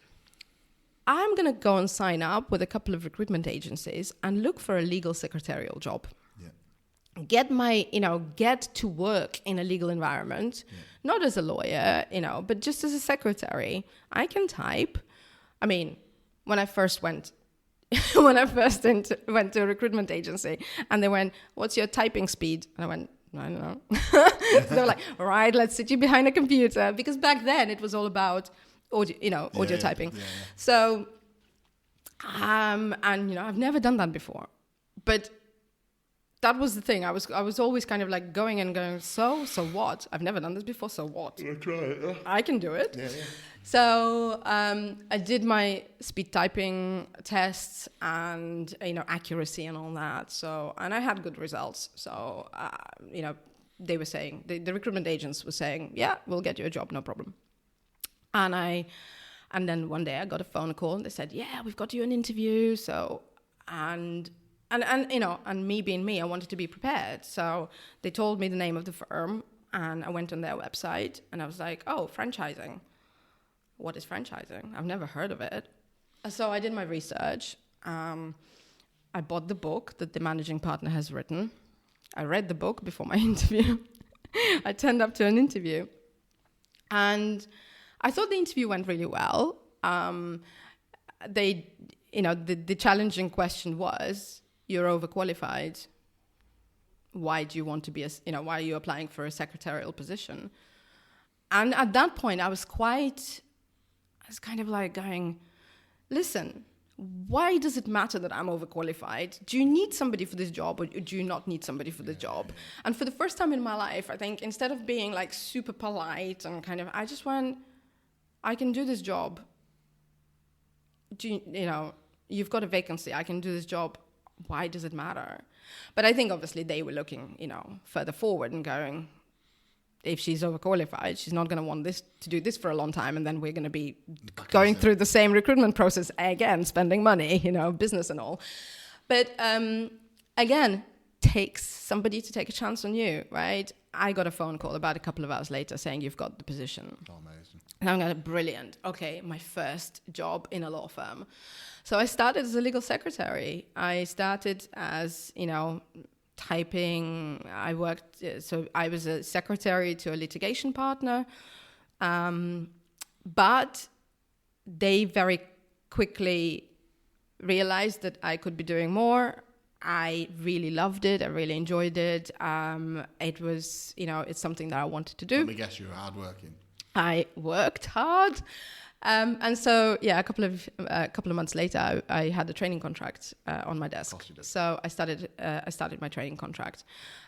I'm going to go and sign up with a couple of recruitment agencies and look for a legal secretarial job. Yeah. Get to work in a legal environment, not as a lawyer, but just as a secretary. I can type. I mean, when I first went to a recruitment agency and they went, what's your typing speed? And I went, I don't know. So they were like, all right, let's sit you behind a computer. Because back then it was all about audio typing. Yeah. So, I've never done that before. But that was the thing. I was always kind of like going, so what? I've never done this before, so what? I try it. Yeah. I can do it. Yeah. So I did my speed typing tests and, accuracy and all that. So, and I had good results. So, they were saying, the recruitment agents were saying, yeah, we'll get you a job, no problem. And then one day I got a phone call and they said, yeah, we've got you an interview. So, and me being me, I wanted to be prepared. So they told me the name of the firm and I went on their website and I was like, oh, franchising. What is franchising? I've never heard of it. So I did my research. I bought the book that the managing partner has written. I read the book before my interview. I turned up to an interview. And I thought the interview went really well. The challenging question was, you're overqualified. Why do you want to be why are you applying for a secretarial position? And at that point, I was kind of like going, listen, why does it matter that I'm overqualified? Do you need somebody for this job or do you not need somebody for this job? And for the first time in my life, I think instead of being like super polite and kind of, I just went, I can do this job. You've got a vacancy. I can do this job. Why does it matter? But I think obviously they were looking, further forward and going, if she's overqualified, she's not going to want to do this for a long time, and then we're going to be going through the same recruitment process again, spending money, business and all. But again, takes somebody to take a chance on you, right? I got a phone call about a couple of hours later saying you've got the position. Oh, amazing. And I'm going, brilliant. Okay, my first job in a law firm. So I started as a legal secretary. I started as, typing. I was a secretary to a litigation partner. But they very quickly realized that I could be doing more. I really loved it. I really enjoyed it. It was, it's something that I wanted to do. Let me guess, you were hardworking. I worked hard. And so, a couple of months later, I had a training contract on my desk. So I started my training contract,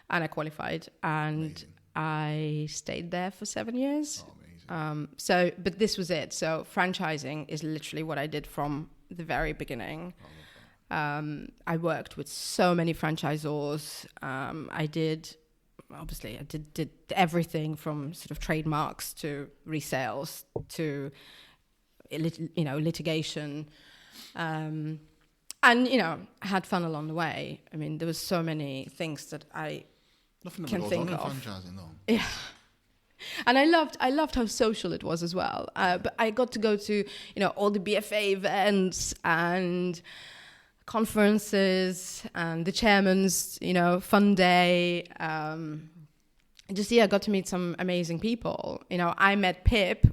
and I qualified, and amazing. I stayed there for 7 years. Oh, amazing. But this was it. So franchising is literally what I did from the very beginning. I worked with so many franchisors. I did everything from sort of trademarks to resales to litigation, and I had fun along the way. I mean, there was so many things that I can think of. Franchising, though. Yeah, and I loved how social it was as well. But I got to go to all the BFA events and conferences and the chairman's fun day. I got to meet some amazing people. I met Pip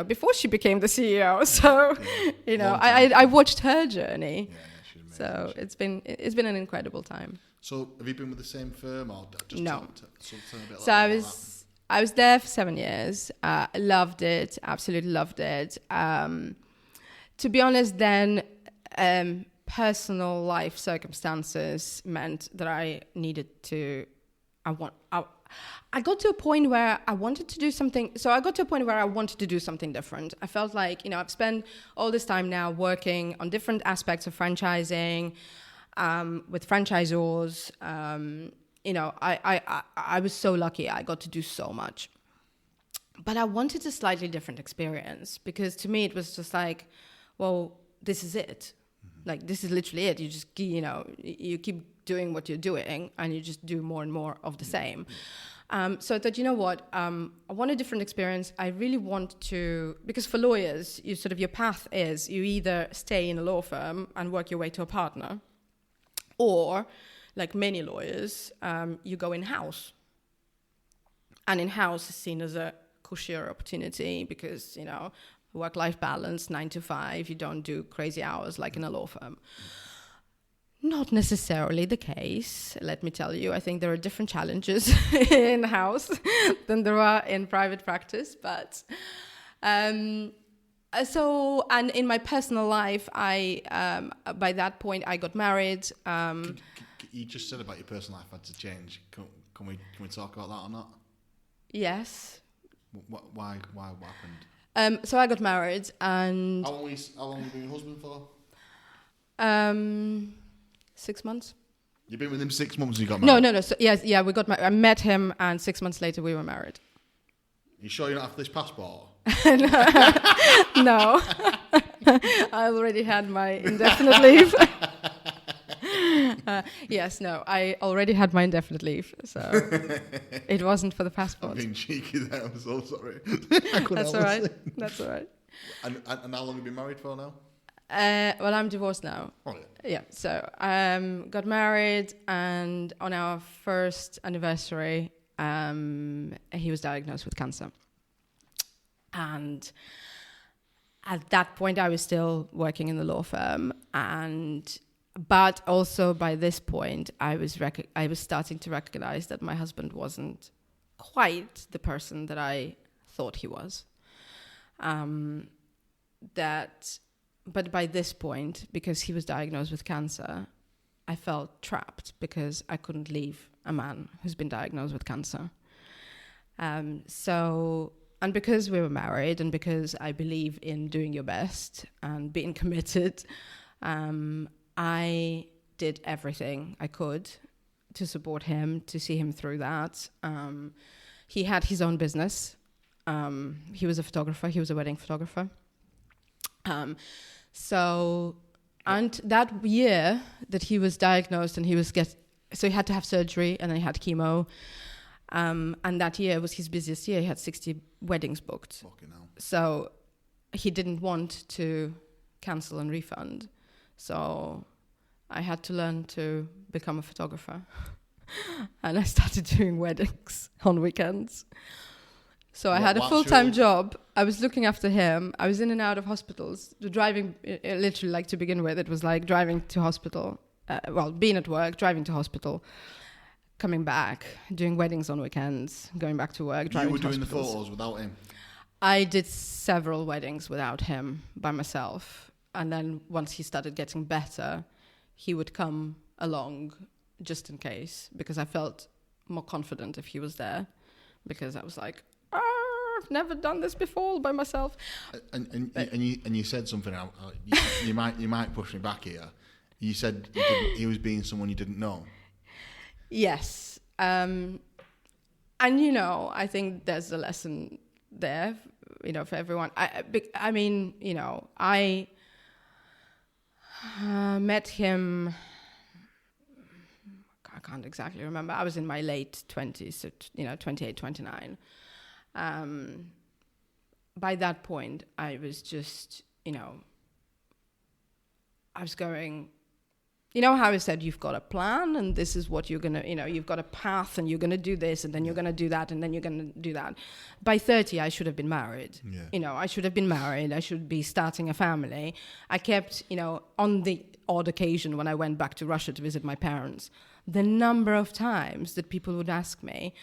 before she became the CEO. So, I watched her journey. Yeah, so it's been an incredible time. So have you been with the same firm or just no? So I was there for 7 years. Loved it, absolutely loved it. To be honest, then personal life circumstances meant that I needed to. I got to a point where I wanted to do something. So I got to a point where I wanted to do something different. I felt like, I've spent all this time now working on different aspects of franchising, with franchisors. I was so lucky. I got to do so much. But I wanted a slightly different experience, because to me it was just like, well, this is it. Like, this is literally it. You just, you keep doing what you're doing, and you just do more and more of the same. So I thought, I want a different experience. I really want to, because for lawyers, your path is you either stay in a law firm and work your way to a partner, or, like many lawyers, you go in-house. And in-house is seen as a cushier opportunity because, work-life balance, 9 to 5, you don't do crazy hours like in a law firm. Not necessarily the case, let me tell you. I think there are different challenges in-house than there are in private practice. But and in my personal life, I by that point I got married. You just said about your personal life had to change. Can we talk about that or not? Yes. Why? What happened? So I got married, and how long have you been your husband for? 6 months. You've been with him 6 months and you got married? No. So, yeah, we got married. I met him, and 6 months later we were married. You sure you're not after this passport? No. I already had my indefinite leave. Yes, no, I already had my indefinite leave, so it wasn't for the passport. I'm being cheeky there, I'm so sorry. That's all right. That's all right. And how long have you been married for now? Well, I'm divorced now. Oh, yeah. Yeah, so got married, and on our first anniversary, he was diagnosed with cancer. And at that point, I was still working in the law firm, but also by this point, I was starting to recognize that my husband wasn't quite the person that I thought he was. But by this point, because he was diagnosed with cancer, I felt trapped because I couldn't leave a man who's been diagnosed with cancer. And because we were married, and because I believe in doing your best and being committed, I did everything I could to support him, to see him through that. He had his own business. He was a photographer. He was a wedding photographer. And that year that he was diagnosed, and so he had to have surgery, and then he had chemo. And that year was his busiest year. He had 60 weddings booked. Fucking hell. So he didn't want to cancel and refund. So I had to learn to become a photographer. And I started doing weddings on weekends. So I had a full-time job. I was looking after him. I was in and out of hospitals. Driving, literally, like, to begin with, it was like driving to hospital. Being at work, driving to hospital, coming back, doing weddings on weekends, going back to work, driving to hospitals. You were doing the photos without him? I did several weddings without him, by myself. And then once he started getting better, he would come along just in case, because I felt more confident if he was there, because I was like, I've never done this before by myself. And you said something. You might push me back here. You said he was being someone you didn't know. Yes, and I think there's a lesson there, for everyone. I met him. I can't exactly remember. I was in my late 20s, so 28, 29. By that point, I was just, I was going, how I said, you've got a plan, and this is what you're going to, you've got a path, and you're going to do this, and then you're going to do that, and then you're going to do that. By 30, I should have been married. Yeah. I should have been married. I should be starting a family. I kept, on the odd occasion when I went back to Russia to visit my parents, the number of times that people would ask me,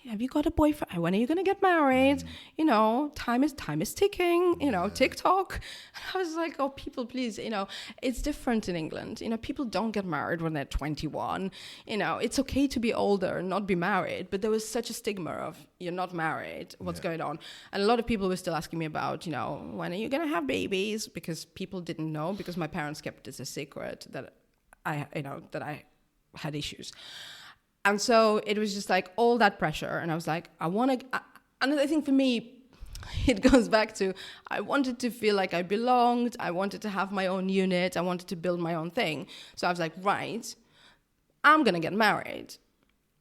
have you got a boyfriend? When are you going to get married? You know, time is ticking, you know, TikTok. And I was like, oh, people, please, you know, it's different in England. You know, people don't get married when they're 21. You know, it's okay to be older and not be married. But there was such a stigma of you're not married. What's going on? And a lot of people were still asking me about, you know, when are you going to have babies? Because people didn't know, because my parents kept it a secret that I had issues. And so it was just like all that pressure. And I was like, and I think for me, it goes back to, I wanted to feel like I belonged. I wanted to have my own unit. I wanted to build my own thing. So I was like, right, I'm going to get married.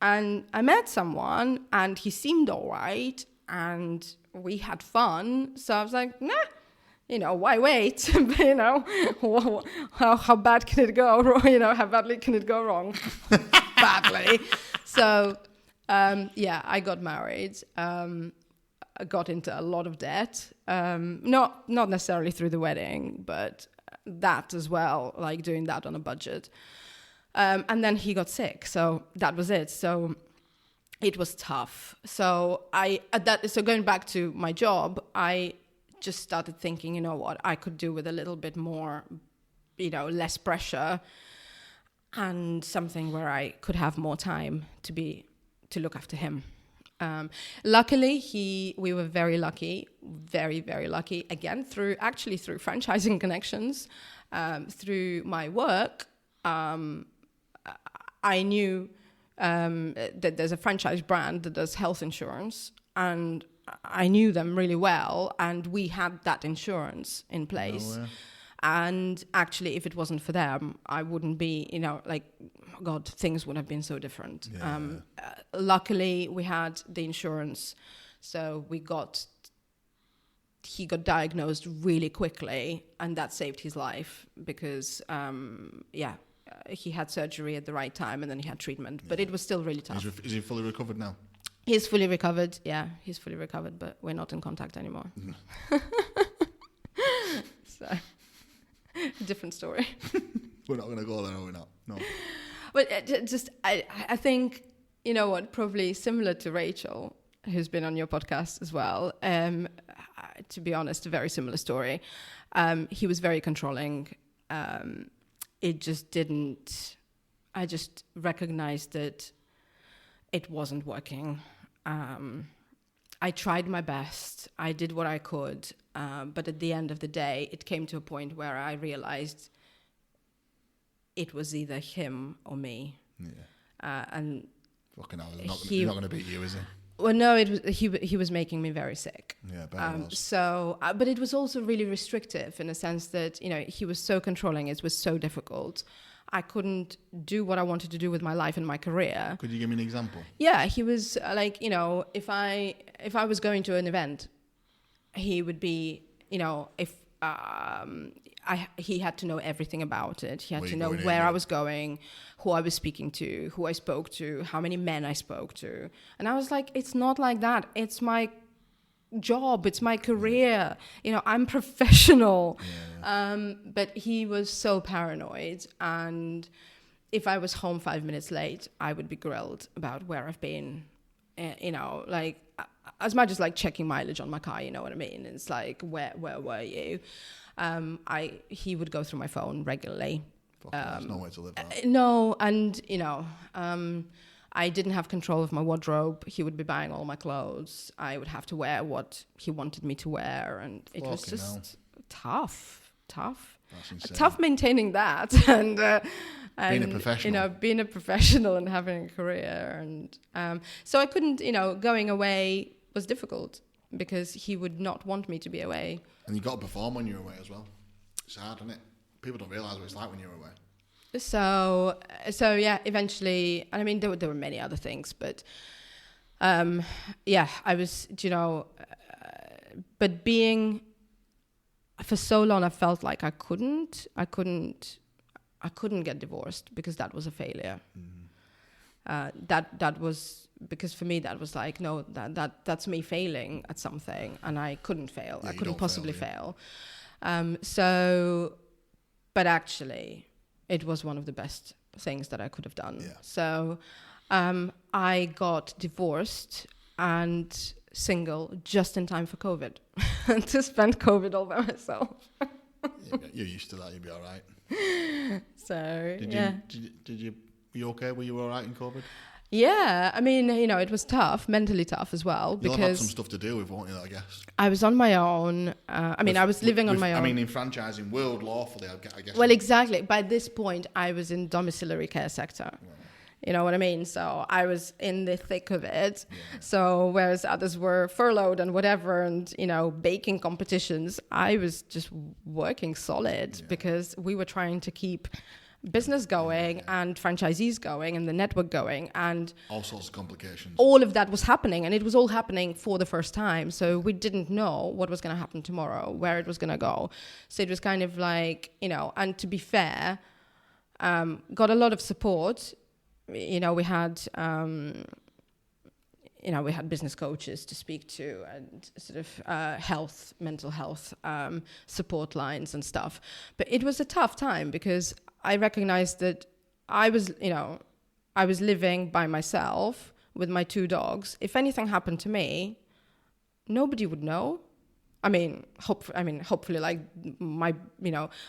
And I met someone and he seemed all right. And we had fun. So I was like, nah, you know, why wait? You know, how bad can it go? You know, how badly can it go wrong? Badly. So, I got married. I got into a lot of debt. Not necessarily through the wedding, but that as well, like doing that on a budget. And then he got sick. So that was it. So it was tough. So going back to my job, I just started thinking, you know what, I could do with a little bit more, you know, less pressure and something where I could have more time to look after him. Luckily, we were very lucky, very, very lucky, again, through franchising connections, through my work. I knew that there's a franchise brand that does health insurance, and I knew them really well, and we had that insurance in place. And actually, if it wasn't for them, I wouldn't be, you know, like, God, things would have been so different. Luckily, we had the insurance, so he got diagnosed really quickly, and that saved his life because, he had surgery at the right time, and then he had treatment, but it was still really tough. Is he fully recovered now? He's fully recovered, he's fully recovered, but we're not in contact anymore. So, different story. We're not going to go there, are we not? No. But I think, you know what, probably similar to Rachel, who's been on your podcast as well, to be honest, a very similar story. He was very controlling. It just didn't, I just recognized that it wasn't working. I tried my best. I did what I could. But at the end of the day, it came to a point where I realized it was either him or me. And fucking hell, he's not going to beat you, is he? Well, no, he was making me very sick. Was. So, but it was also really restrictive in a sense that, you know, he was so controlling. It was so difficult. I couldn't do what I wanted to do with my life and my career. Could you give me an example? Yeah, he was like, you know, if I was going to an event, he would be, you know, he had to know everything about it. He had to know where I was going, who I was speaking to, who I spoke to, how many men I spoke to. And I was like, it's not like that. It's my job. It's my career. You know, I'm professional. But he was so paranoid. And if I was home 5 minutes late, I would be grilled about where I've been. You know, like, as much as like checking mileage on my car, you know what I mean? It's like, where were you? He would go through my phone regularly. There's no way to live that. No, and, you know, I didn't have control of my wardrobe. He would be buying all my clothes. I would have to wear what he wanted me to wear, and it was just tough. That's insane. Tough maintaining that, and being a professional. You know, being a professional and having a career, and so I couldn't. You know, going away was difficult because he would not want me to be away. And you got to perform when you're away as well. It's hard, isn't it? People don't realise what it's like when you're away. So yeah, eventually, and I mean, there were many other things, but I was, you know, but being for so long, I felt like I couldn't get divorced because that was a failure. That was, because for me that was like, no, that's me failing at something, and I couldn't fail. I couldn't possibly fail. But actually, it was one of the best things that I could have done. So I got divorced and single just in time for COVID to spend COVID all by myself. You're used to that. You'll be all right. So were you okay? Were you all right in COVID? Yeah, I mean, it was tough, mentally tough as well, You'll because have had some stuff to deal with, won't you, I guess? I was on my own. I was living on my own. I mean, in franchising world, lawfully, I guess. Well, exactly. By this point, I was in domiciliary care sector. Yeah. You know what I mean? So I was in the thick of it. Yeah. So whereas others were furloughed and whatever, and, baking competitions, I was just working solid because we were trying to keep business going and franchisees going and the network going, and all sorts of complications. All of that was happening, and it was all happening for the first time. So we didn't know what was going to happen tomorrow, where it was going to go. So it was kind of like, and to be fair, got a lot of support. We had we had business coaches to speak to, and sort of mental health support lines and stuff. But it was a tough time because I recognized that I was living by myself with my 2 dogs. If anything happened to me, nobody would know. Hopefully, like my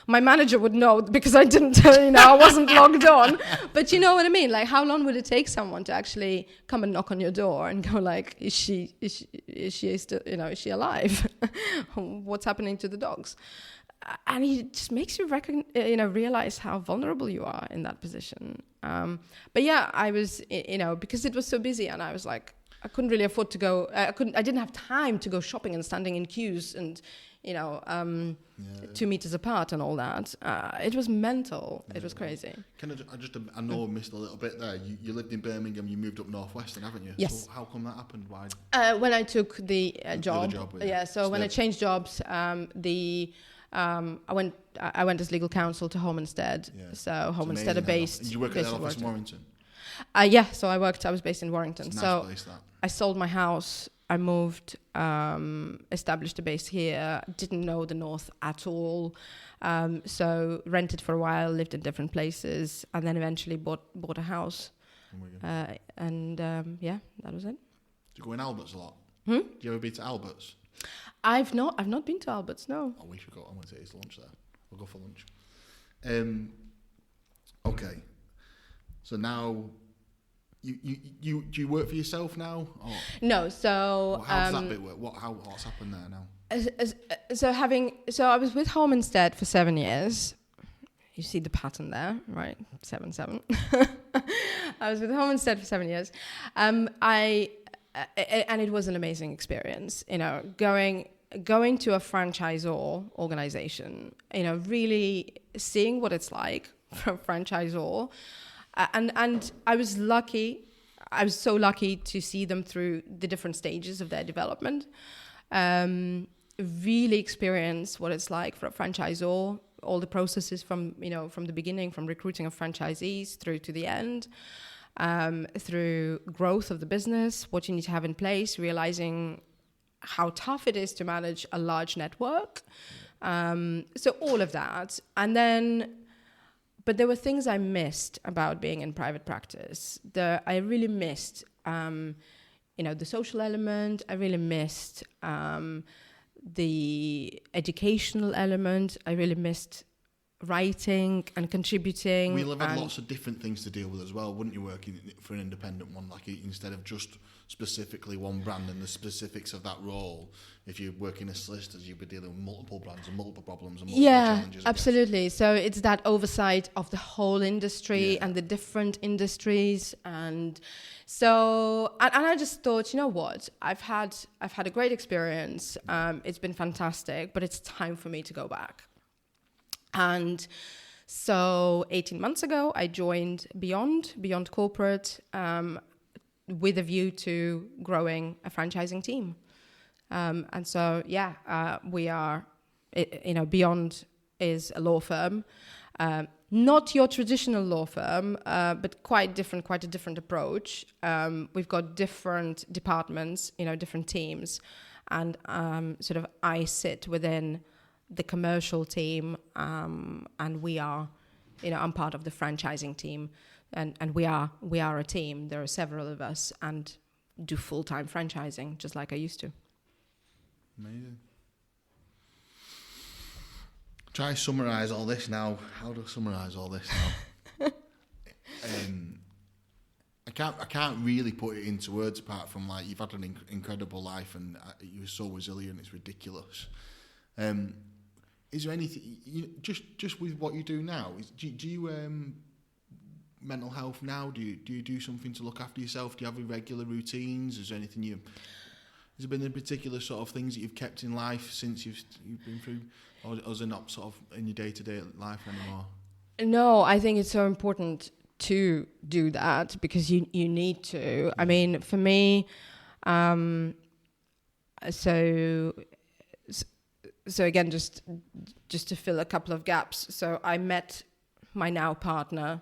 manager would know because I didn't, I wasn't logged on. But you know what I mean? Like, how long would it take someone to actually come and knock on your door and go like, is she still, is she alive? What's happening to the dogs? And it just makes you realize how vulnerable you are in that position. But yeah, I was, because it was so busy, and I was like, I couldn't really afford to go. I didn't have time to go shopping and standing in queues and, 2 meters apart and all that. It was mental. It was crazy. I know I missed a little bit there. You lived in Birmingham. You moved up northwestern, haven't you? Yes. So how come that happened? Why? When I took the job. So when I changed jobs, I went as legal counsel to Home Instead. Yeah. So Home Instead are based. Did you work at the office in Warrington? So I was based in Warrington. It's a nice place, that. I sold my house, I moved, established a base here, didn't know the North at all. So rented for a while, lived in different places, and then eventually bought a house. That was it. Do you go in Albert's a lot? Do you ever been to Albert's? I've not been to Albert's, no. Oh, we should go. I'm going to take you to lunch there. We'll go for lunch. Okay. So now, do you work for yourself now? Or? No. So how does that bit work? What's happened there now? So I was with Home Instead for 7 years. You see the pattern there, right? 7. I was with Home Instead for 7 years. And it was an amazing experience. Going to a franchisor organization. Really seeing what it's like for a franchisor. And I was so lucky to see them through the different stages of their development, really experience what it's like for a franchisor, all the processes from the beginning, from recruiting of franchisees through to the end, through growth of the business, what you need to have in place, realizing how tough it is to manage a large network. So all of that. But there were things I missed about being in private practice. I really missed, the social element. I really missed the educational element. I really missed writing and contributing. We'll have had lots of different things to deal with as well, wouldn't you, working for an independent one, like instead of just specifically one brand and the specifics of that role. If you're working as solicitors, you'd be dealing with multiple brands and multiple problems and multiple challenges. Yeah, absolutely. So it's that oversight of the whole industry and the different industries. And so, and I just thought, you know what, I've had a great experience. It's been fantastic, but it's time for me to go back. And so 18 months ago, I joined Beyond Corporate, with a view to growing a franchising team. And so, we are, Beyond is a law firm, not your traditional law firm, but quite a different approach. We've got different departments, different teams, and I sit within the commercial team, and we are, I'm part of the franchising team, and we are a team. There are several of us, and do full-time franchising, just like I used to. Amazing. Try to summarise all this now. How do I summarise all this now? I can't really put it into words apart from like you've had an incredible life and you're so resilient. It's ridiculous. Is there anything just with what you do now? Do you mental health now? Do you do something to look after yourself? Do you have regular routines? Is there anything has there been any particular sort of things that you've kept in life since you've been through, or is it not sort of in your day-to-day life anymore? No, I think it's so important to do that because you need to. I mean, for me, so again, just to fill a couple of gaps. So I met my now partner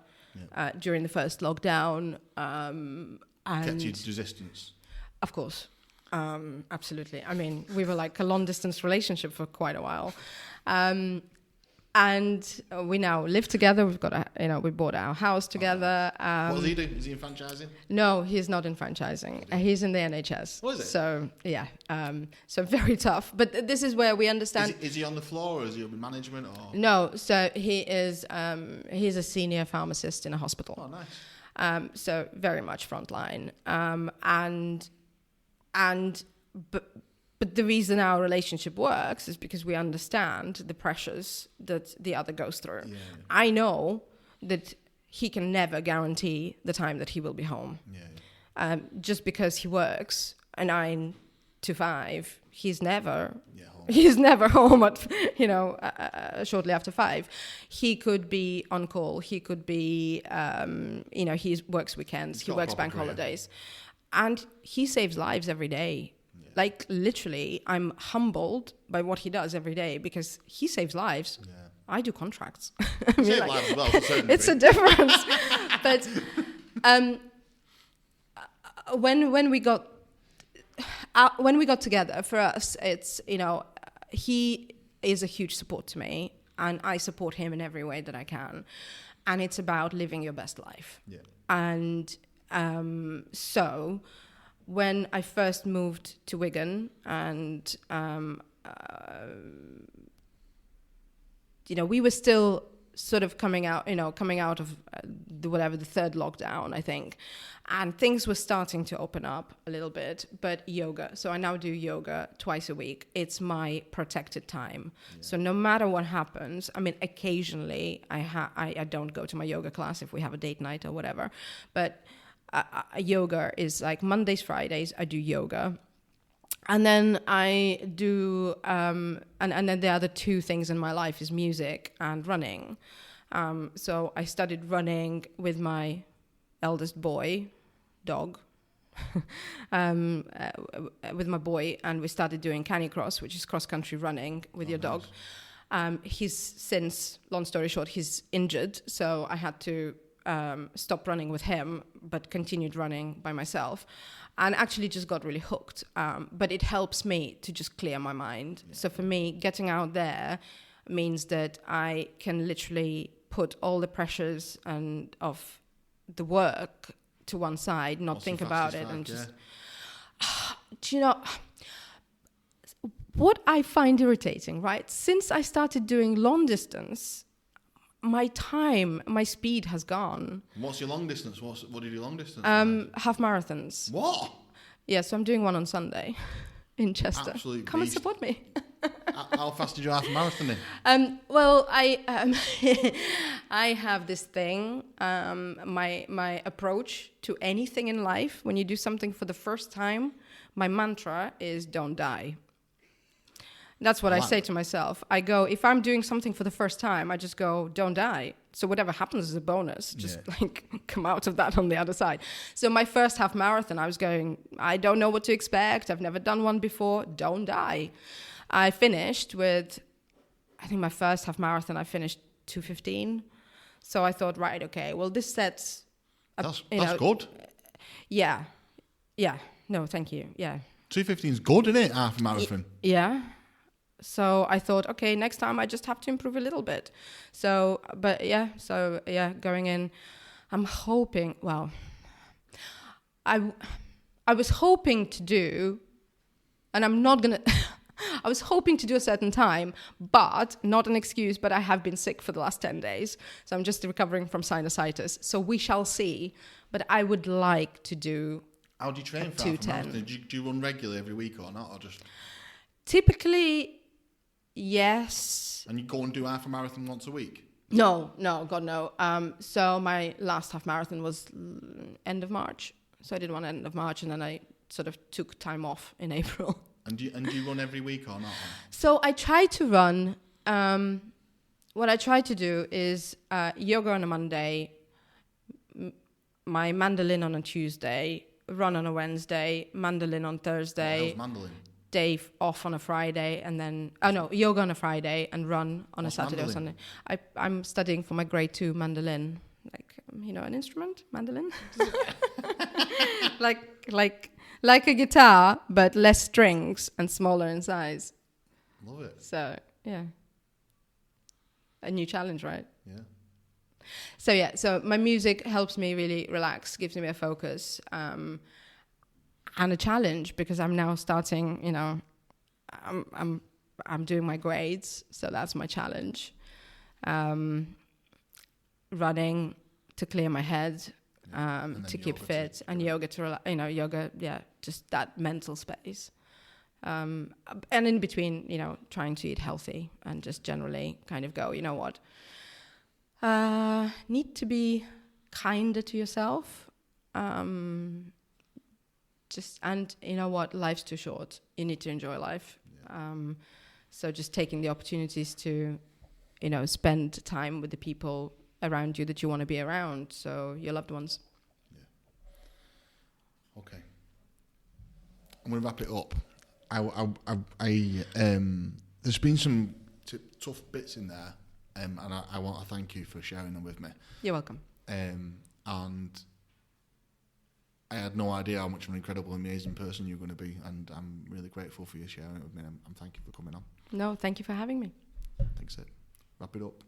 during the first lockdown. And kept you to distance? Of course. Absolutely. I mean, we were like a long-distance relationship for quite a while. And we now live together. We've got we bought our house together. What does he do? Is he in franchising? No, he's not in franchising. He's in the NHS. What is it? So yeah, so very tough. But this is where we understand. Is he on the floor, or is he in management? Or? No, so he is. He's a senior pharmacist in a hospital. Oh, nice. So very much frontline. But the reason our relationship works is because we understand the pressures that the other goes through. Yeah. I know that he can never guarantee the time that he will be home. Yeah. Just because he works a 9 to 5, he's never home at shortly after 5. He could be on call. He could be he works weekends. He works bank holidays, and he saves lives every day. Like, literally, I'm humbled by what he does every day because he saves lives. Yeah. I do contracts. Save lives as well, to a certain it's degree. A difference. But when we got together, for us, it's, he is a huge support to me, and I support him in every way that I can. And it's about living your best life. Yeah. And so... when I first moved to Wigan and, we were still sort of coming out of the third lockdown, I think. And things were starting to open up a little bit, but yoga. So I now do yoga twice a week. It's my protected time. Yeah. So no matter what happens, I mean, occasionally I don't go to my yoga class if we have a date night or whatever, but yoga is like Mondays, Fridays, I do yoga. And then I do, and then the other two things in my life is music and running. So I started running with my eldest boy, dog, with my boy, and we started doing canicross, which is cross-country running with your dog. He's since, long story short, he's injured, so I had to stopped running with him, but continued running by myself, and actually just got really hooked. But it helps me to just clear my mind. Yeah. So for me, getting out there means that I can literally put all the pressures of the work to one side, not think about it, and just. Do you know what I find irritating? Right, since I started doing long distance, my speed has gone. What's your long distance? What do you do long distance? Half marathons. What? Yeah, so I'm doing one on Sunday in Chester. Absolute Come beast. And support me. How fast did you half a marathon in? Well, I have this thing. My approach to anything in life, when you do something for the first time, my mantra is don't die. That's what I say to myself. I go, if I'm doing something for the first time, I just go, don't die. So whatever happens is a bonus. Just come out of that on the other side. So my first half marathon, I was going, I don't know what to expect. I've never done one before. Don't die. I finished with, I think my first half marathon, I finished 2:15. So I thought, right, okay, well, this sets... That's good. Yeah. No, thank you. Yeah. 2:15 is good, isn't it? Half a marathon. Yeah. So I thought, okay, next time I just have to improve a little bit. So going in, I'm hoping, well, I was hoping to do, and I'm not going to, I was hoping to do a certain time, but not an excuse, but I have been sick for the last 10 days. So I'm just recovering from sinusitis. So we shall see. But I would like to do How do you train for 2:10. Do you run regularly every week or not? Or just... Typically, yes. And you go and do half a marathon once a week? No, God, no. So my last half marathon was end of March. So I did one end of March, and then I sort of took time off in April. And do you run every week or not? So I try to run. What I try to do is yoga on a Monday, my mandolin on a Tuesday, run on a Wednesday, mandolin on Thursday. How's mandolin? Day off on a Friday, and then yoga on a Friday and run on a Saturday or Sunday. I'm studying for my grade 2 mandolin, like an instrument, mandolin, like a guitar but less strings and smaller in size. Love it. So yeah, a new challenge, right? Yeah. So my music helps me really relax, gives me a focus. And a challenge, because I'm now starting, I'm doing my grades, so that's my challenge. Running to clear my head, to keep fit, and yoga to yoga, just that mental space. And in between, trying to eat healthy and just generally kind of go, need to be kinder to yourself. Life's too short. You need to enjoy life. So just taking the opportunities to, spend time with the people around you that you want to be around. So your loved ones. Yeah. Okay. I'm going to wrap it up. There's been some tough bits in there, and I want to thank you for sharing them with me. You're welcome. And I had no idea how much of an incredible, amazing person you're going to be, and I'm really grateful for you sharing it with me. I'm thank you for coming on. No, thank you for having me. Thanks, it. Wrap it up.